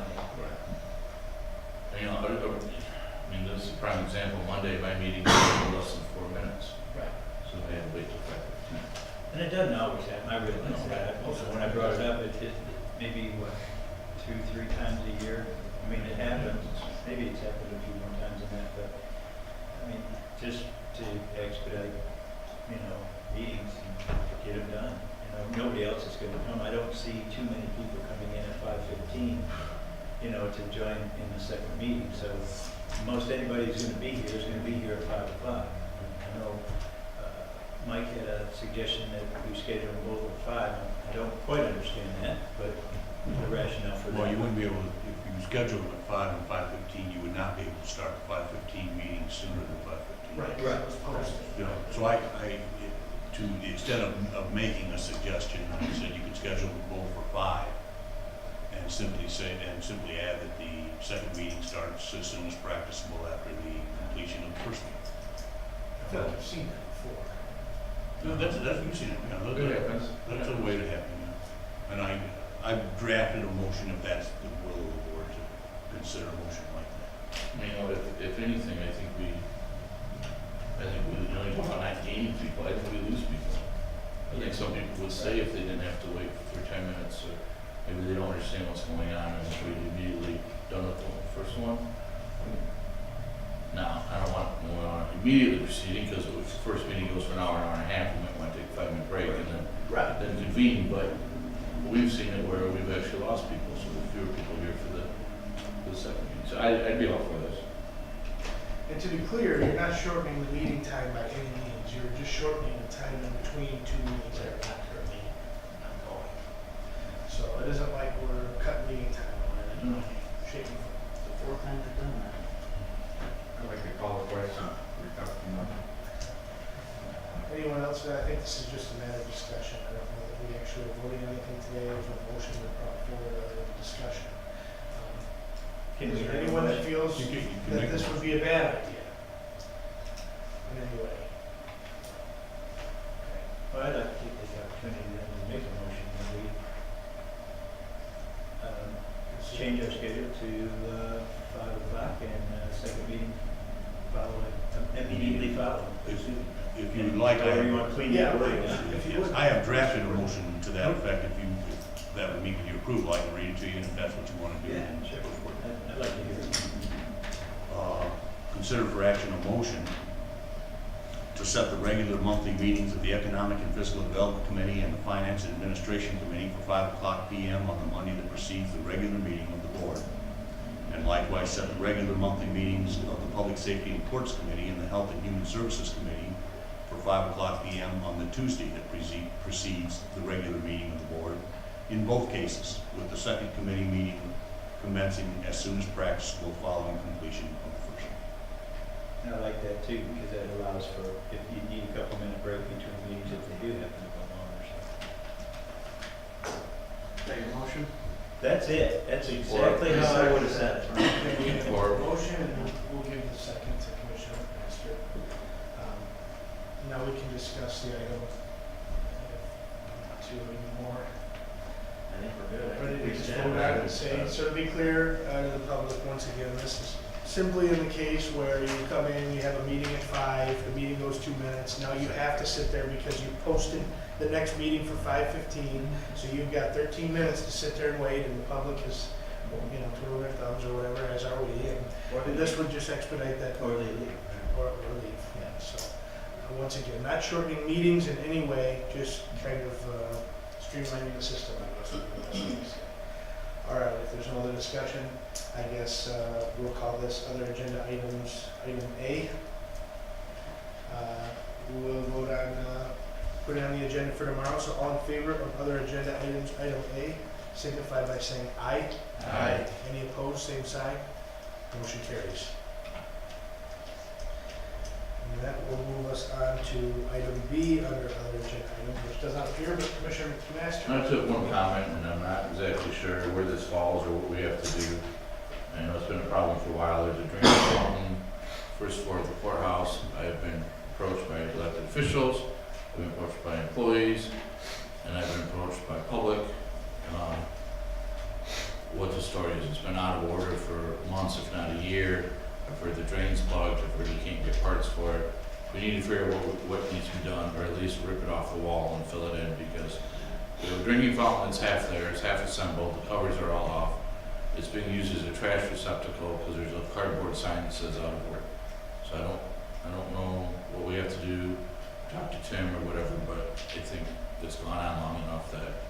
Speaker 3: You know, I mean, this is a prime example, Monday, my meeting was less than 4 minutes,
Speaker 9: Right.
Speaker 3: so they had to wait till 5:15.
Speaker 6: And it doesn't always happen, I realize that. Also, when I brought it up, it maybe, what, 2-3 times a year? I mean, it happens, maybe it's happened a few more times than that, but, I mean, just to expedite, meetings and get them done. Nobody else is gonna come. I don't see too many people coming in at 5:15, to join in the second meeting. So most anybody who's gonna be here is gonna be here at 5 o'clock. I know Mike had a suggestion that we schedule them both at 5. I don't quite understand that, but the rationale for that.
Speaker 7: Well, you wouldn't be able to, if you schedule them at 5 and 5:15, you would not be able to start the 5:15 meeting sooner than 5:15.
Speaker 2: Right,
Speaker 6: Right.
Speaker 2: it was posted.
Speaker 7: So to the extent of making a suggestion, I said you could schedule them both for 5 and simply add that the second meeting starts as soon as practicable after the completion of the first meeting.
Speaker 2: I feel like I've seen that before.
Speaker 7: No, that's what you've seen it,
Speaker 3: It happens.
Speaker 7: that's a way to happen, yeah. And I've drafted a motion if that's the will of the board to consider a motion like that.
Speaker 3: If anything, I think we are not gaining people, I think we lose people. I think some people would say if they didn't have to wait for 10 minutes, or maybe they don't understand what's going on, and we immediately done with the first one. No, I don't want immediately proceeding, because if the first meeting goes for an hour and a half, we might want to take a 5-minute break and then convene, but we've seen it where we've actually lost people, so there's fewer people here for the second meeting. So I'd be all for this.
Speaker 2: And to be clear, you're not shortening the meeting time by any means. You're just shortening the time in between 2 meetings that are not currently ongoing. So it isn't like we're cutting meeting time on it, shaking.
Speaker 4: The fourth time they've done that.
Speaker 5: I'd like to call a question.
Speaker 2: Anyone else? I think this is just a matter of discussion. I don't know that we actually are voting on anything today. There's no motion that brought forward other than discussion.
Speaker 6: Can
Speaker 2: Is
Speaker 6: we
Speaker 2: there
Speaker 6: have
Speaker 2: anyone
Speaker 6: a
Speaker 2: that feels
Speaker 7: You can
Speaker 2: that
Speaker 7: make a
Speaker 2: this would be a bad idea? In any way?
Speaker 6: Well, I'd like to take this opportunity then to make a motion that we change our schedule to 5 o'clock and second meeting immediately following.
Speaker 7: If you would like,
Speaker 6: However you want to clean that wording up.
Speaker 2: If you would.
Speaker 7: I have drafted a motion to that effect. If that would meet with your approval, I can read it to you, and if that's what you want to do.
Speaker 6: Yeah,
Speaker 7: then
Speaker 6: sure.
Speaker 7: go for it.
Speaker 6: I'd like to hear it.
Speaker 7: Consider for action a motion to set the regular monthly meetings of the Economic and Fiscal Development Committee and the Finance and Administration Committee for 5 o'clock p.m. on the Monday that precedes the regular meeting of the board. And likewise set the regular monthly meetings of the Public Safety and Courts Committee and the Health and Human Services Committee for 5 o'clock p.m. on the Tuesday that precedes the regular meeting of the board, in both cases, with the second committee meeting commencing as soon as practicable following completion of the first.
Speaker 6: And I like that too, because that allows for, if you need a couple minute break between meetings, if they do happen to go longer, so.
Speaker 9: That your motion?
Speaker 6: That's it. That's exactly how I would have said it.
Speaker 2: We have
Speaker 3: Or-
Speaker 2: a motion, and we'll give the second to Commissioner Master. Now we can discuss the item. To anymore.
Speaker 6: I think we're good.
Speaker 2: Ready to just vote on it and say, so to be clear to the public, once again, this is simply in the case where you come in, you have a meeting at 5, the meeting goes 2 minutes, now you have to sit there because you posted the next meeting for 5:15, so you've got 13 minutes to sit there and wait, and the public is, twiddling their thumbs or whatever, as are we, and this would just expedite that.
Speaker 6: Or they leave.
Speaker 2: Or leave, yeah, so, once again, not shortening meetings in any way, just kind of streamlining the system, I guess. would be the best way to say it. All right, if there's no other discussion, I guess we'll call this other agenda items, item A. We'll vote on, put it on the agenda for tomorrow, so all in favor of other agenda items, item A, signify by saying aye.
Speaker 3: Aye.
Speaker 2: Any opposed, same sign. Motion carries. to item B under other agenda items, which does not appear, but Commissioner McMaster.
Speaker 3: I took one comment, and I'm not exactly sure where this falls or what we have to do. I know it's been a problem for a while. There's a drainage fountain, first floor of the courthouse. I have been approached by elected officials, I've been approached by employees, and I've been approached by public. What the story is, it's been out of order for months, if not a year. I've heard the drain's plugged, I've heard you can't get parts for it. We need to figure out what needs to be done, or at least rip it off the wall and fill it in, because the drinking fountain that's half there, it's half assembled, the covers are all off. It's being used as a trash receptacle, because there's a cardboard sign that says out of order. So I don't know what we have to do, talk to Tim or whatever, but I think it's gone on long enough that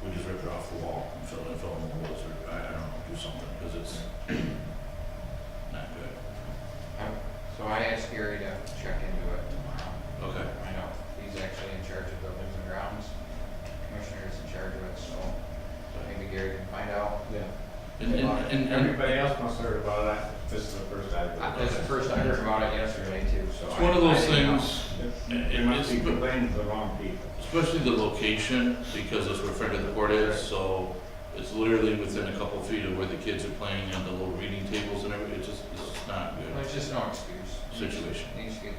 Speaker 3: we just rip it off the wall and fill in the holes, or I don't know, do something, because it's not good.
Speaker 1: So I asked Gary to check into it tomorrow.
Speaker 3: Okay.
Speaker 1: I know, he's actually in charge of buildings and grounds, commissioner's in charge of it, so maybe Gary can find out.
Speaker 5: Yeah.
Speaker 3: And
Speaker 5: Everybody else must have heard about that. This is the first I've heard.
Speaker 1: That's the first I heard about it yesterday too, so.
Speaker 3: it's one of those
Speaker 1: I didn't know.
Speaker 3: things,
Speaker 5: It must be
Speaker 3: it's-
Speaker 5: complaining to the wrong people.
Speaker 3: especially the location, because that's where Friend of the Court is, so it's literally within a couple feet of where the kids are playing and the little reading tables and everything. It's just not
Speaker 1: Well,
Speaker 3: good
Speaker 1: it's just no excuse.
Speaker 3: situation.
Speaker 1: Needs to get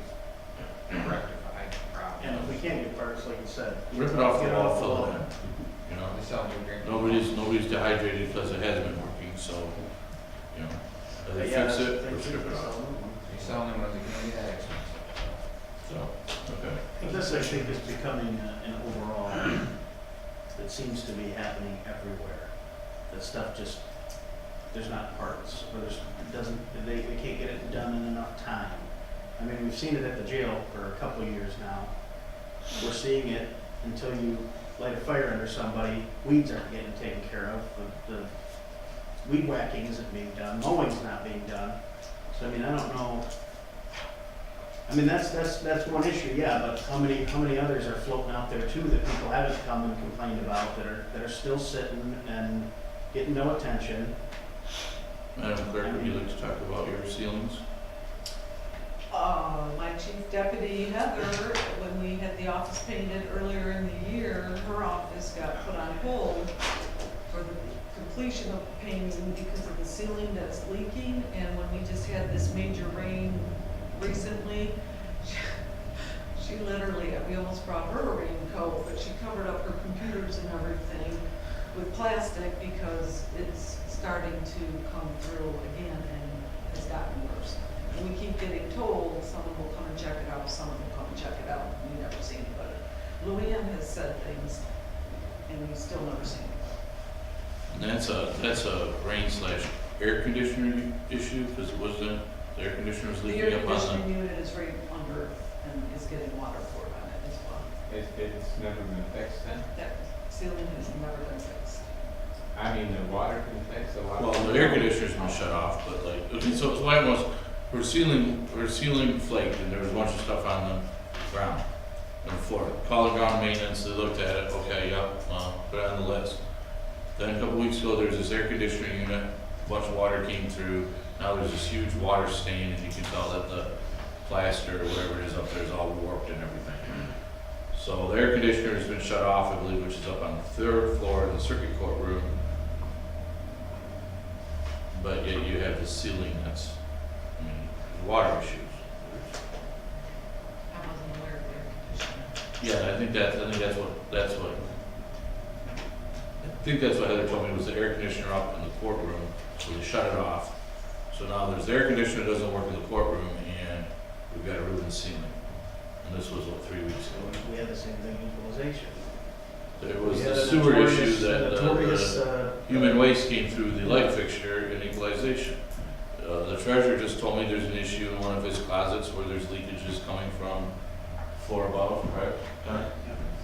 Speaker 1: rectified, probably.
Speaker 4: And if we can't get parts, like you said.
Speaker 3: Rip it off the
Speaker 4: get
Speaker 3: wall,
Speaker 4: the
Speaker 3: fill
Speaker 4: wall.
Speaker 3: it in, you know?
Speaker 1: They sell new drink.
Speaker 3: Nobody's dehydrated because it hasn't been working, so, you know, either
Speaker 4: Yeah,
Speaker 3: fix it
Speaker 4: they
Speaker 3: or
Speaker 4: keep
Speaker 3: strip it off.
Speaker 4: selling them.
Speaker 1: They sell new ones, it can't be that expensive.
Speaker 3: So, okay.
Speaker 4: But this, I think, is becoming an overall, that seems to be happening everywhere. That stuff just, there's not parts, or there's, it doesn't, they can't get it done in enough time. I mean, we've seen it at the jail for a couple of years now. We're seeing it until you light a fire under somebody, weeds aren't getting taken care of, the weed whacking isn't being done, mowing's not being done. So, I mean, I don't know. I mean, that's one issue, yeah, but how many others are floating out there too that people haven't come and complained about, that are still sitting and getting no attention?
Speaker 3: Madam Clerk, would you like to talk about your ceilings?
Speaker 8: My chief deputy Heather, when we had the office painted earlier in the year, her office got put on hold for the completion of the painting because of the ceiling that's leaking. And when we just had this major rain recently, she literally, we almost brought her a raincoat, but she covered up her computers and everything with plastic because it's starting to come through again and has gotten worse. And we keep getting told someone will come and check it out, someone will come and check it out, and we never see anybody. Luann has said things, and we still never see anybody.
Speaker 3: And that's a rain/air conditioner issue, because it wasn't, the air conditioner was
Speaker 8: The
Speaker 3: leaking
Speaker 8: air
Speaker 3: up on
Speaker 8: conditioning unit is right under and is getting water poured on it as well.
Speaker 5: It's never been fixed then?
Speaker 8: That ceiling has never been fixed.
Speaker 5: I mean, the water can fix a lot.
Speaker 3: Well, the air conditioner's been shut off, but like, okay, so what happened was, her ceiling flaked, and there was a bunch of stuff on the ground, on the floor. Called ground maintenance, they looked at it, okay, yep, put it on the list. Then a couple weeks ago, there was this air conditioning unit, a bunch of water came through, now there's this huge water stain, and you can tell that the plaster or whatever it is up there is all warped and everything. So the air conditioner has been shut off, I believe, which is up on the 3rd floor of the circuit court room. But yet you have the ceiling that's, I mean, there's water issues.
Speaker 8: I wasn't aware of the air conditioning.
Speaker 3: Yeah, I think that's what Heather told me, was the air conditioner up in the courtroom, so they shut it off. So now there's the air conditioner that doesn't work in the courtroom, and we've got a ruined ceiling. And this was, 3 weeks ago?
Speaker 4: We had the same thing in equalization.
Speaker 3: There was
Speaker 4: We had
Speaker 3: the
Speaker 4: a
Speaker 3: sewer issue
Speaker 4: notorious-
Speaker 3: that
Speaker 4: notorious,
Speaker 3: the human waste came through the light fixture in equalization. The treasurer just told me there's an issue in one of his closets where there's leakages coming from floor above, right?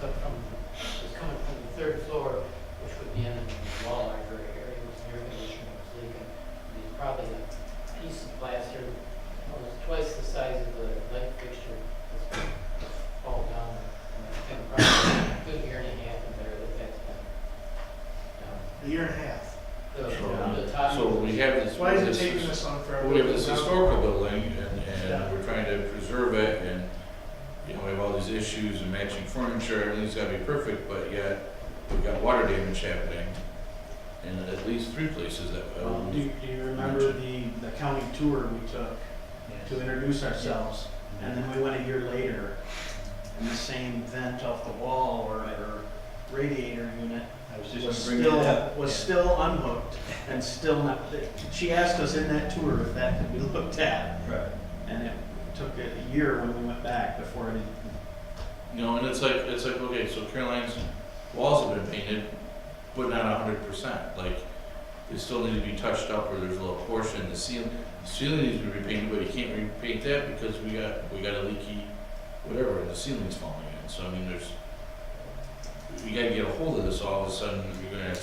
Speaker 10: So it's coming from the 3rd floor, which would be in the wall library area, which the air conditioner was leaking. There's probably a piece of plaster, almost twice the size of the light fixture, that's fallen down. And it's been probably a good year and a half in there that's been down.
Speaker 2: A year and a half.
Speaker 10: The top.
Speaker 3: So we have this
Speaker 2: Why is it
Speaker 3: this
Speaker 2: taking
Speaker 3: is-
Speaker 2: this long for our?
Speaker 3: We have this
Speaker 2: building?
Speaker 3: historical building,
Speaker 2: Yeah.
Speaker 3: and we're trying to preserve it, and, you know, we have all these issues and matching furniture, everything's gotta be perfect, but yet, we've got water damage happening in at least 3 places that.
Speaker 4: Do you remember the county tour we took to introduce ourselves? And then we went a year later, and the same vent off the wall or radiator unit
Speaker 6: I was
Speaker 4: was
Speaker 6: just gonna bring
Speaker 4: still,
Speaker 6: it up.
Speaker 4: was
Speaker 6: Yeah.
Speaker 4: still unhooked and still not, she asked us in that tour if that could be looked at.
Speaker 6: Right.
Speaker 4: And it took a year when we went back before it,
Speaker 3: You know, and it's like, okay, so Caroline's walls have been painted, but not 100%. Like, they still need to be touched up, or there's a little portion, the ceiling needs to be repainted, but you can't repaint that because we got a leaky, whatever, and the ceiling's falling in. So, I mean, we gotta get a hold of this, all of a sudden, you're gonna have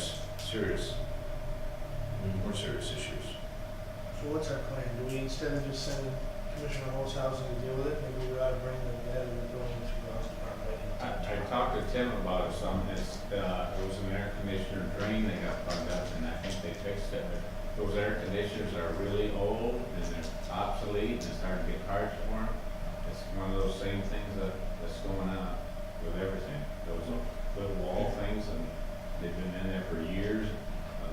Speaker 3: more serious issues.
Speaker 2: So what's our plan? Do we, instead of just sending Commissioner Holzhausen to deal with it, maybe we ought to bring the head of the building to the house department?
Speaker 5: I talked to Tim about it some, it was an air conditioner drain that got plugged up, and I think they fixed it. But those air conditioners are really old, and they're obsolete, and it's hard to get parts for them. It's one of those same things that's going on with everything. Those little wall things, and they've been in there for years.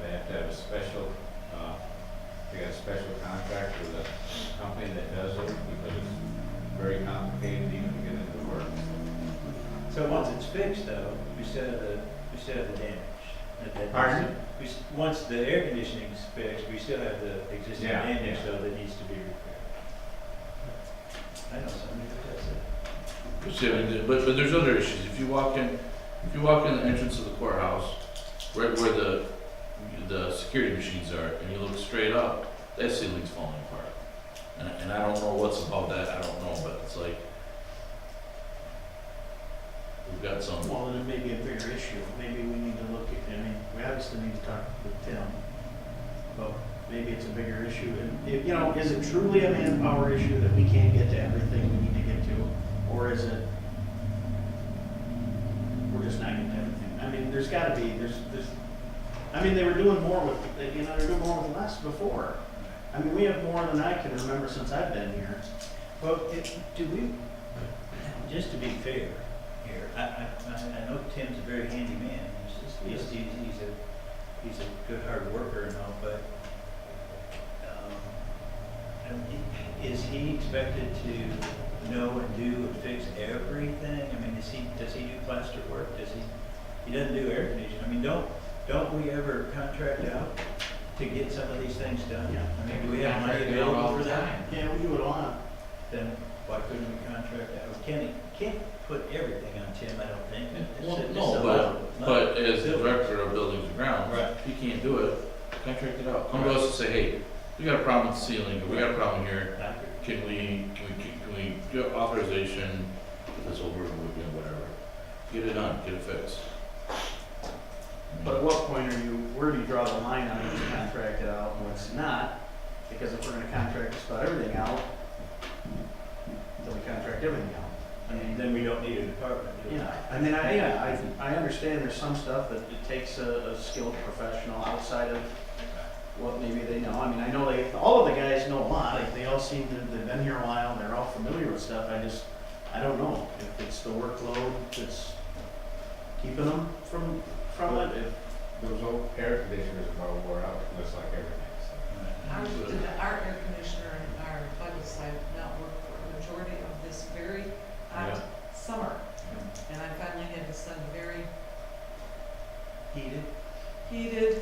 Speaker 5: They have to have a special, they got a special contract with a company that does it, because it's very complicated even to get it to work.
Speaker 6: So once it's fixed though, we still have the damage.
Speaker 5: Pardon?
Speaker 6: Once the air conditioning's fixed, we still have the existing
Speaker 5: Yeah,
Speaker 6: damage
Speaker 5: yeah.
Speaker 6: though that needs to be repaired. I know somebody that does it.
Speaker 3: But there's other issues. If you walk in the entrance of the courthouse, right where the security machines are, and you look straight up, that ceiling's falling apart. And I don't know what's above that, I don't know, but it's like, we've got some.
Speaker 4: well, then it may be a bigger issue. Maybe we need to look at, I mean, we obviously need to talk with Tim, but maybe it's a bigger issue. And, you know, is it truly a manpower issue that we can't get to everything we need to get to? Or is it, we're just not getting to everything? I mean, there's gotta be, I mean, they were doing more with, you know, they're doing more with less before. I mean, we have more than I can remember since I've been here.
Speaker 6: Well, do we, just to be fair here, I know Tim's a very handy man. He's a good hard worker and all, but, is he expected to know and do and fix everything? I mean, does he do plaster work? He doesn't do air conditioning. I mean, don't we ever contract out to get some of these things done?
Speaker 4: Yeah.
Speaker 6: I mean, do we have money
Speaker 1: Contract it out all
Speaker 6: available for
Speaker 1: the
Speaker 6: that?
Speaker 1: time.
Speaker 4: Yeah, we do it a lot.
Speaker 6: Then why couldn't we contract out? Can't put everything on Tim, I don't think.
Speaker 3: Well,
Speaker 6: It's
Speaker 3: no,
Speaker 6: a lot.
Speaker 3: but as the director of buildings and grounds,
Speaker 6: Right.
Speaker 3: if you can't do it, contract it out. Come to us and say, hey, we got a problem with the ceiling, or we got a problem here,
Speaker 6: I agree.
Speaker 3: can we get authorization, put this over, whatever. Get it done, get it fixed.
Speaker 4: But at what point where do you draw the line on what's contracted out and what's not? Because if we're gonna contract just about everything out, then we contract everything out. I mean,
Speaker 6: Then we don't need a department. do we?
Speaker 4: yeah, I mean, I understand there's some stuff that it takes a skilled professional outside of what maybe they know. I mean, I know all of the guys know a lot, like, they all seem to, they've been here a while, they're all familiar with stuff, I don't know if it's the workload that's keeping them from
Speaker 5: But
Speaker 4: it.
Speaker 5: if those old air conditioners about wore out, just like everything, so.
Speaker 8: Our air conditioner and our Bible site not work for the majority of this very hot
Speaker 5: Yeah.
Speaker 8: summer. And I finally had to send a very
Speaker 6: Heated?
Speaker 8: heated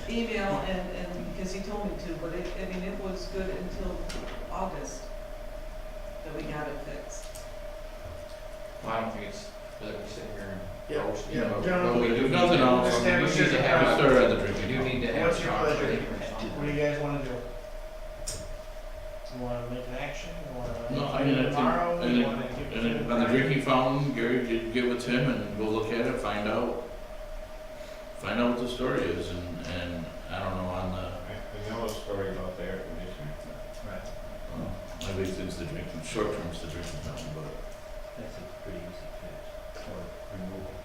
Speaker 8: email and because he told me to, but it was good until August that we got it fixed.
Speaker 1: Well, I don't think it's, that we sit here and
Speaker 2: Yeah,
Speaker 1: roast,
Speaker 2: yeah,
Speaker 1: but
Speaker 2: gentlemen,
Speaker 1: we do need
Speaker 3: nothing
Speaker 1: to-
Speaker 3: else.
Speaker 1: we
Speaker 2: Establish
Speaker 1: need to
Speaker 2: it.
Speaker 1: have
Speaker 3: We
Speaker 1: a-
Speaker 3: started at the
Speaker 1: we
Speaker 3: drinking
Speaker 1: do
Speaker 3: fountain.
Speaker 1: need to have
Speaker 2: What's
Speaker 1: a
Speaker 2: your
Speaker 1: strong
Speaker 2: pleasure?
Speaker 1: trading
Speaker 2: What do you guys wanna do? You wanna make an action? You
Speaker 3: No,
Speaker 2: wanna
Speaker 3: I mean, I think,
Speaker 2: tomorrow?
Speaker 3: I
Speaker 2: You
Speaker 3: think,
Speaker 2: wanna give it
Speaker 3: and on the
Speaker 2: time?
Speaker 3: drinking fountain, Gary, get with Tim and go look at it, find out what the story is, and I don't know, on the,
Speaker 5: I know a story about the air conditioner.
Speaker 6: Right.
Speaker 3: my big thing's the drinking, short term's the drinking fountain, but.
Speaker 6: That's a pretty easy fix, or removal.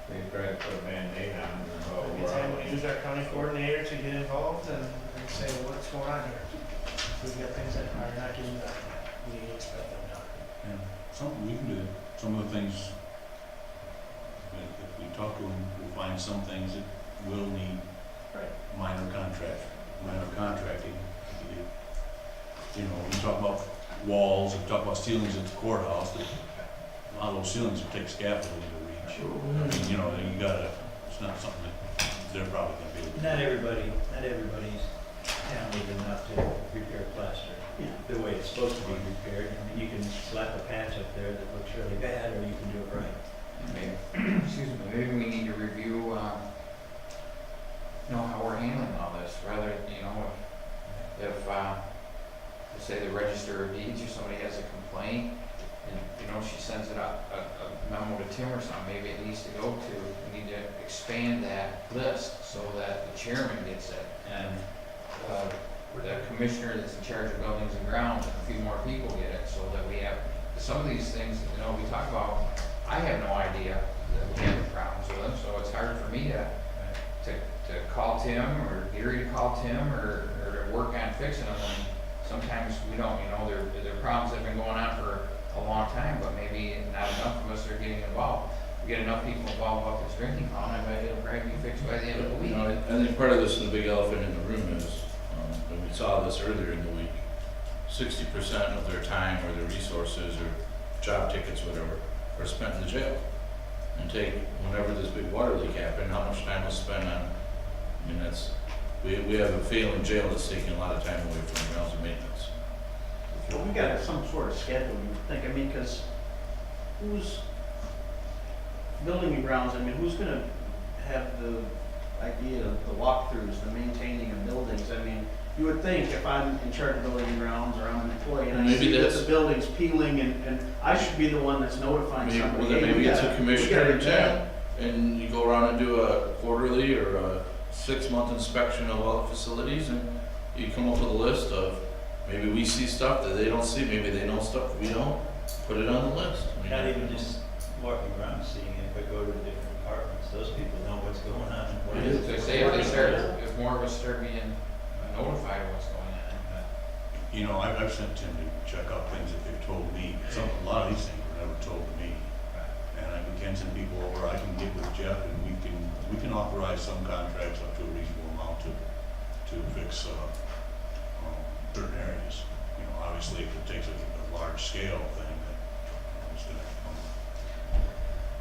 Speaker 5: They tried to put a Band-Aid on it, and about
Speaker 2: Maybe
Speaker 5: wore
Speaker 2: time
Speaker 5: out.
Speaker 2: we use our county coordinator to get involved and and say, well, what's going on here? We've got things that are not getting done, we expect them done.
Speaker 7: And something we can do, some of the things, if we talk to them, we'll find some things that will need minor contracting. You know, we talk about walls, we talk about ceilings at the courthouse, a lot of those ceilings will take scaffolding to reach. I mean, you know, you gotta, it's not something that they're probably gonna be able to do.
Speaker 6: Not everybody's talented enough to repair plaster.
Speaker 4: Yeah.
Speaker 6: The way it's supposed to be repaired. I mean, you can slap a patch up there that looks really bad, or you can do it right.
Speaker 1: Maybe, excuse me, maybe we need to review, you know, how we're handling all this, rather, you know, if, let's say the register of deeds or somebody has a complaint, and, you know, she sends it out, a memo to Tim or something, maybe it needs to go to, we need to expand that list so that the chairman gets it, and, the commissioner that's in charge of buildings and grounds, and a few more people get it, so that we have, some of these things, you know, we talk about, I have no idea that we have problems with them, so it's hard for me to call Tim, or Gary to call Tim, or to work on fixing them, and sometimes we don't, you know, there are problems that have been going on for a long time, but maybe not enough of us are getting involved. We get enough people involved about this drinking problem, I bet it'll probably be fixed by the end of the week.
Speaker 3: You know, I think part of this, and the big elephant in the room is, and we saw this earlier in the week, 60% of their time or their resources or job tickets, whatever, are spent in the jail. And take, whenever this big water leak happened, how much time was spent on, I mean, that's, we have a failing jail that's taking a lot of time away from grounds and maintenance.
Speaker 4: Well, we got some sort of schedule, you would think, I mean, because who's building and grounds, I mean, who's gonna have the idea of the walkthroughs, the maintaining of buildings? I mean, you would think if I'm in charge of building and grounds, or I'm an employee, and I
Speaker 3: Maybe
Speaker 4: see that
Speaker 3: that's-
Speaker 4: the building's peeling, and I should be the one that's notifying
Speaker 3: Maybe,
Speaker 4: somebody.
Speaker 3: well, then
Speaker 4: "Hey, we
Speaker 3: maybe it's
Speaker 4: gotta-
Speaker 3: a
Speaker 4: we
Speaker 3: commissioner
Speaker 4: gotta
Speaker 3: in
Speaker 4: do that."
Speaker 3: town, and you go around and do a quarterly or a 6-month inspection of all the facilities, and you come up with a list of, maybe we see stuff that they don't see, maybe they know stuff we don't, put it on the list. I mean,
Speaker 6: Not even just walking around seeing it, but go to the different departments, those people know what's going on and what
Speaker 3: It
Speaker 6: is.
Speaker 3: is.
Speaker 1: They say if more of us start being notified of what's going on.
Speaker 7: You know, I've sent Tim to check out things that they've told me. A lot of these things were never told to me. And we can send people over, I can get with Jeff, and we can authorize some contracts up to a reasonable amount to fix, certain areas. You know, obviously, if it takes a large scale thing, that it's gonna come.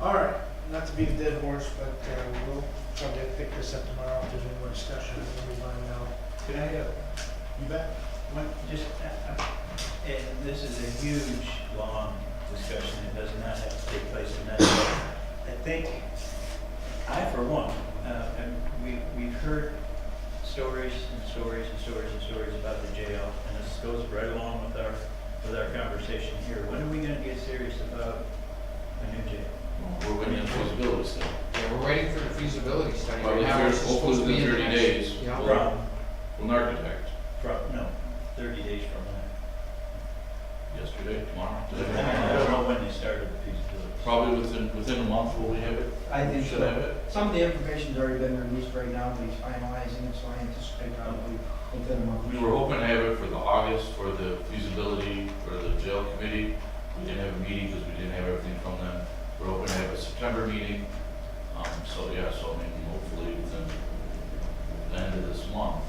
Speaker 2: All right, not to beat a dead horse, but we'll probably pick this up tomorrow if there's any more discussion, we'll move on now.
Speaker 6: Could I have
Speaker 2: You bet.
Speaker 6: one, just, and this is a huge, long discussion, it does not have to take place tonight. I think, I for one, and we've heard stories and stories and stories and stories about the jail, and this goes right along with our conversation here. When are we gonna get serious about a new jail?
Speaker 3: We're waiting on feasibility study.
Speaker 1: Yeah, we're waiting for the feasibility study.
Speaker 3: Probably
Speaker 1: Right now, it's
Speaker 3: hopefully
Speaker 1: supposed to be
Speaker 3: within
Speaker 1: in the
Speaker 3: 30
Speaker 1: next-
Speaker 3: days.
Speaker 1: Yeah.
Speaker 3: From an architect,
Speaker 6: No, 30 days from now.
Speaker 3: yesterday, tomorrow,
Speaker 6: I
Speaker 3: today.
Speaker 6: don't know when they started the feasibility.
Speaker 3: Probably within a month will we have it.
Speaker 9: I think
Speaker 3: Should have it.
Speaker 9: some of the information's already been released right now, he's finalizing it, so I anticipate probably within a month.
Speaker 3: We were hoping to have it for the August, for the feasibility, for the jail committee. We didn't have a meeting because we didn't have everything from them. We're hoping to have a September meeting. So yeah, so maybe hopefully within the end of this month.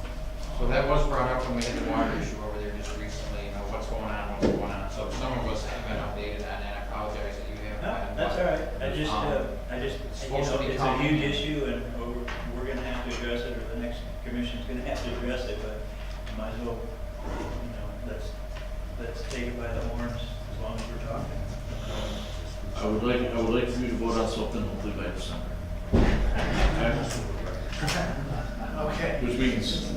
Speaker 1: So that was brought up when we had the water issue over there just recently, you know, what's going on. So some of us have been updated on that, I apologize that you haven't.
Speaker 6: No,
Speaker 1: been,
Speaker 6: that's
Speaker 1: but-
Speaker 6: all right. I just,
Speaker 1: It's
Speaker 6: you know,
Speaker 1: supposed to be
Speaker 6: it's a
Speaker 1: coming.
Speaker 6: huge issue and we're gonna have to address it, or the next commission's gonna have to address it, but might as well, you know, let's take it by the horns as long as we're talking.
Speaker 3: I would like for you to vote on something hopefully by December.
Speaker 2: Okay.
Speaker 3: Which means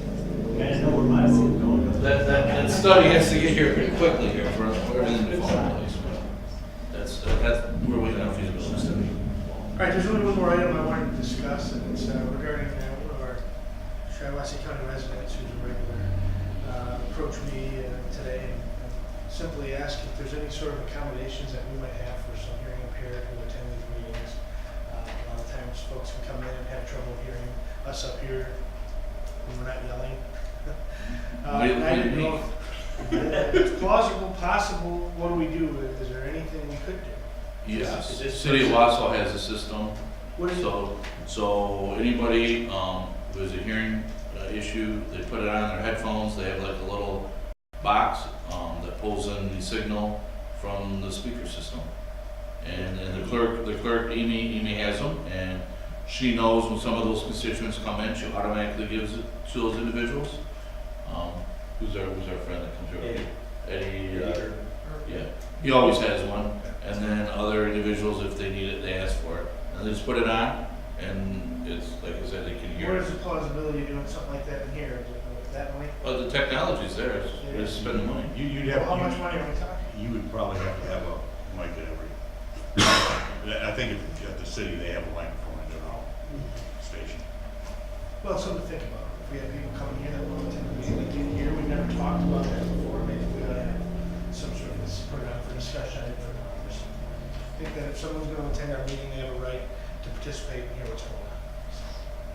Speaker 6: Guys know where my vote's going.
Speaker 3: that study has to get here pretty quickly here for everything to fall in place. But that's, we're waiting on feasibility study.
Speaker 2: All right, there's only one more item I wanted to discuss, and it's regarding one of our Shiawassee County residents who's a regular, approached me today and simply asked if there's any sort of accommodations that we might have for some hearing impaired who attend these meetings. A lot of times folks can come in and have trouble hearing us up here when we're not yelling.
Speaker 3: What do you
Speaker 2: I didn't
Speaker 3: mean?
Speaker 2: know if it's plausible, possible, what do we do? Is there anything we could do?
Speaker 3: Yes,
Speaker 6: Is this
Speaker 3: City of Wausau has a system,
Speaker 2: What is it?
Speaker 3: so anybody, who has a hearing issue, they put it on their headphones, they have like a little box, that pulls in the signal from the speaker system. And the clerk, Amy has them, and she knows when some of those constituents come in, she automatically gives it to those individuals. Who's our friend that comes here? Eddie, yeah, he always has one, and then other individuals, if they need it, they ask for it. And they just put it on, and it's, like I said, they can hear
Speaker 2: Where's
Speaker 3: it.
Speaker 2: the plausibility of doing something like that in here? Is it that way?
Speaker 3: The technology's there, it's just spend the money.
Speaker 7: You'd have.
Speaker 2: How much money are we talking?
Speaker 7: You would probably have to have a mic at every, I think at the city, they have a microphone in their own station.
Speaker 2: Well, it's something to think about. If we have people coming here that want to attend the meeting, like in here, we've never talked about that before, maybe we ought to have some sort of this put it out for discussion. I think that if someone's going to attend our meeting, they have a right to participate and hear what's going on.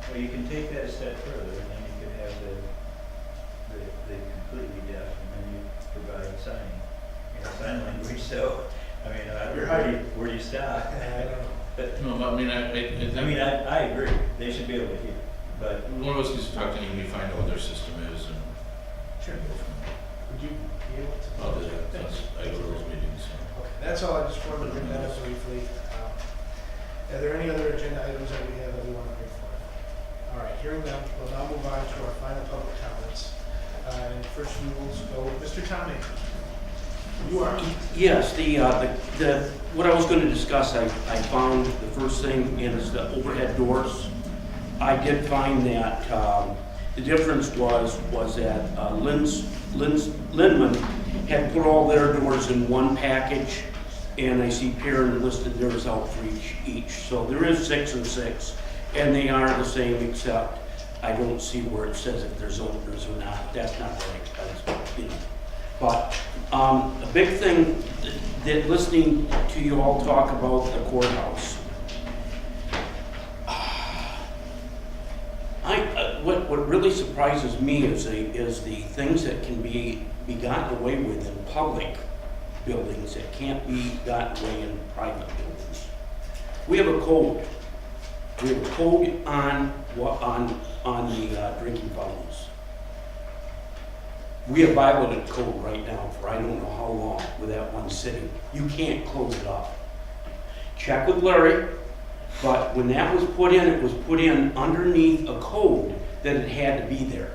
Speaker 6: Well, you can take that a step further, and then you could have the completely deaf, and then you provide signing, sign language, so, I mean, where do you stop?
Speaker 2: I don't know.
Speaker 6: But,
Speaker 3: No, I mean, I think.
Speaker 6: I agree, they should be able to hear, but
Speaker 3: One of us needs to talk to Amy, find out what their system is, and
Speaker 2: Sure. Would you be able to?
Speaker 3: I'll do that, I go to those meetings, so.
Speaker 2: Okay, that's all. I just wanted to bring that up briefly. Are there any other agenda items that we have that we want to bring forward? All right, hearing none, we'll now move on to our final public comments. And first we will go with Mr. Tommy. You are.
Speaker 11: Yes, what I was going to discuss, I found the first thing is the overhead doors. I did find that the difference was that Lindman had put all their doors in one package, and I see Perrin listed theirs out for each. So there is 6 and 6, and they are the same, except I don't see where it says if there's openers or not. That's not right, you know. But a big thing that listening to you all talk about the courthouse, what really surprises me is the things that can be gotten away with in public buildings that can't be gotten away in private buildings. We have a code. We have a code on the drinking fountains. We have violated code right now for I don't know how long with that one city. You can't close it up. Check with Larry, but when that was put in, it was put in underneath a code that it had to be there.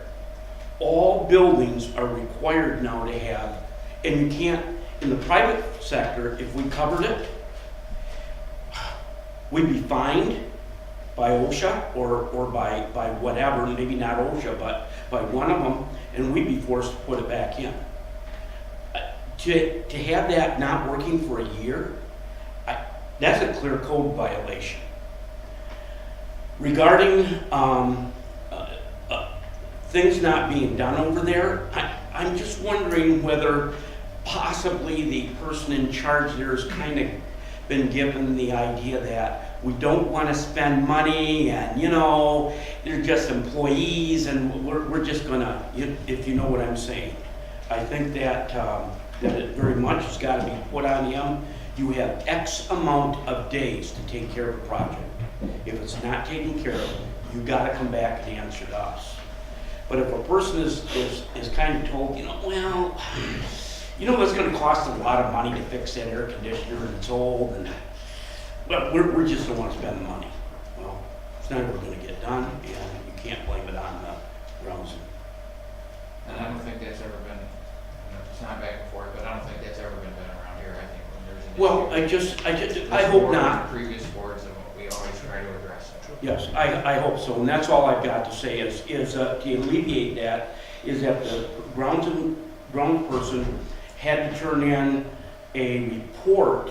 Speaker 11: All buildings are required now to have, and you can't, in the private sector, if we covered it, we'd be fined by OSHA or by whatever, maybe not OSHA, but by one of them, and we'd be forced to put it back in. To have that not working for a year, that's a clear code violation. Regarding things not being done over there, I'm just wondering whether possibly the person in charge there has kind of been given the idea that we don't want to spend money and, you know, they're just employees and we're just gonna, if you know what I'm saying. I think that it very much has got to be put on them. You have X amount of days to take care of a project. If it's not taken care of, you got to come back and answer to us. But if a person is kind of told, you know, well, you know, it's going to cost a lot of money to fix that air conditioner and it's old, and well, we just don't want to spend the money. Well, it's never going to get done, and you can't blame it on the grounds.
Speaker 1: And I don't think that's ever been, it's not back and forth, but I don't think that's ever been done around here. I think when there's an
Speaker 11: Well,
Speaker 1: issue,
Speaker 11: I hope not.
Speaker 1: previous boards, and we always try to address it.
Speaker 11: Yes, I hope so, and that's all I've got to say is to alleviate that, is that the ground person had to turn in a report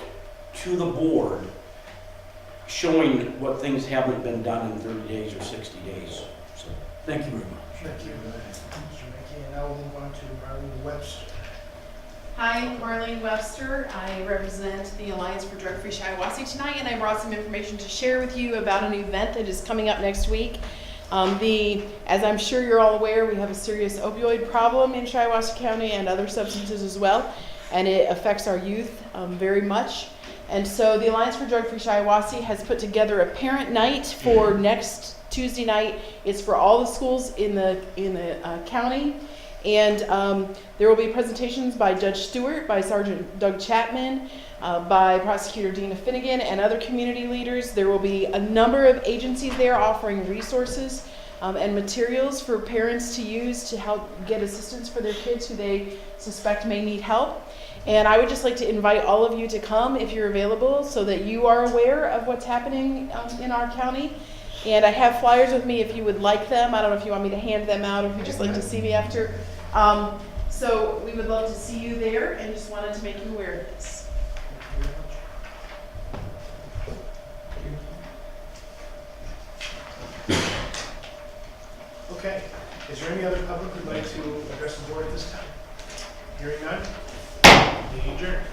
Speaker 11: to the board showing what things haven't been done in 30 days or 60 days. So, thank you very much.
Speaker 2: Thank you, Mr. Mickey. And now we'll move on to Marlene Webster.
Speaker 12: Hi, Marlene Webster. I represent the Alliance for Drug-Free Shiawassee tonight, and I brought some information to share with you about an event that is coming up next week.
Speaker 13: As I'm sure you're all aware, we have a serious opioid problem in Shiawassee County and other substances as well, and it affects our youth very much. And so the Alliance for Drug Free Shiawassee has put together a parent night for next Tuesday night. It's for all the schools in the county. And there will be presentations by Judge Stewart, by Sergeant Doug Chapman, by Prosecutor Dina Finnegan, and other community leaders. There will be a number of agencies there offering resources and materials for parents to use to help get assistance for their kids who they suspect may need help. And I would just like to invite all of you to come if you're available so that you are aware of what's happening in our county. And I have flyers with me if you would like them. I don't know if you want me to hand them out or if you'd just like to see me after. So we would love to see you there and just wanted to make you aware of this.
Speaker 2: Okay, is there any other public who'd like to address the board at this time? Hearing none, meeting adjourned.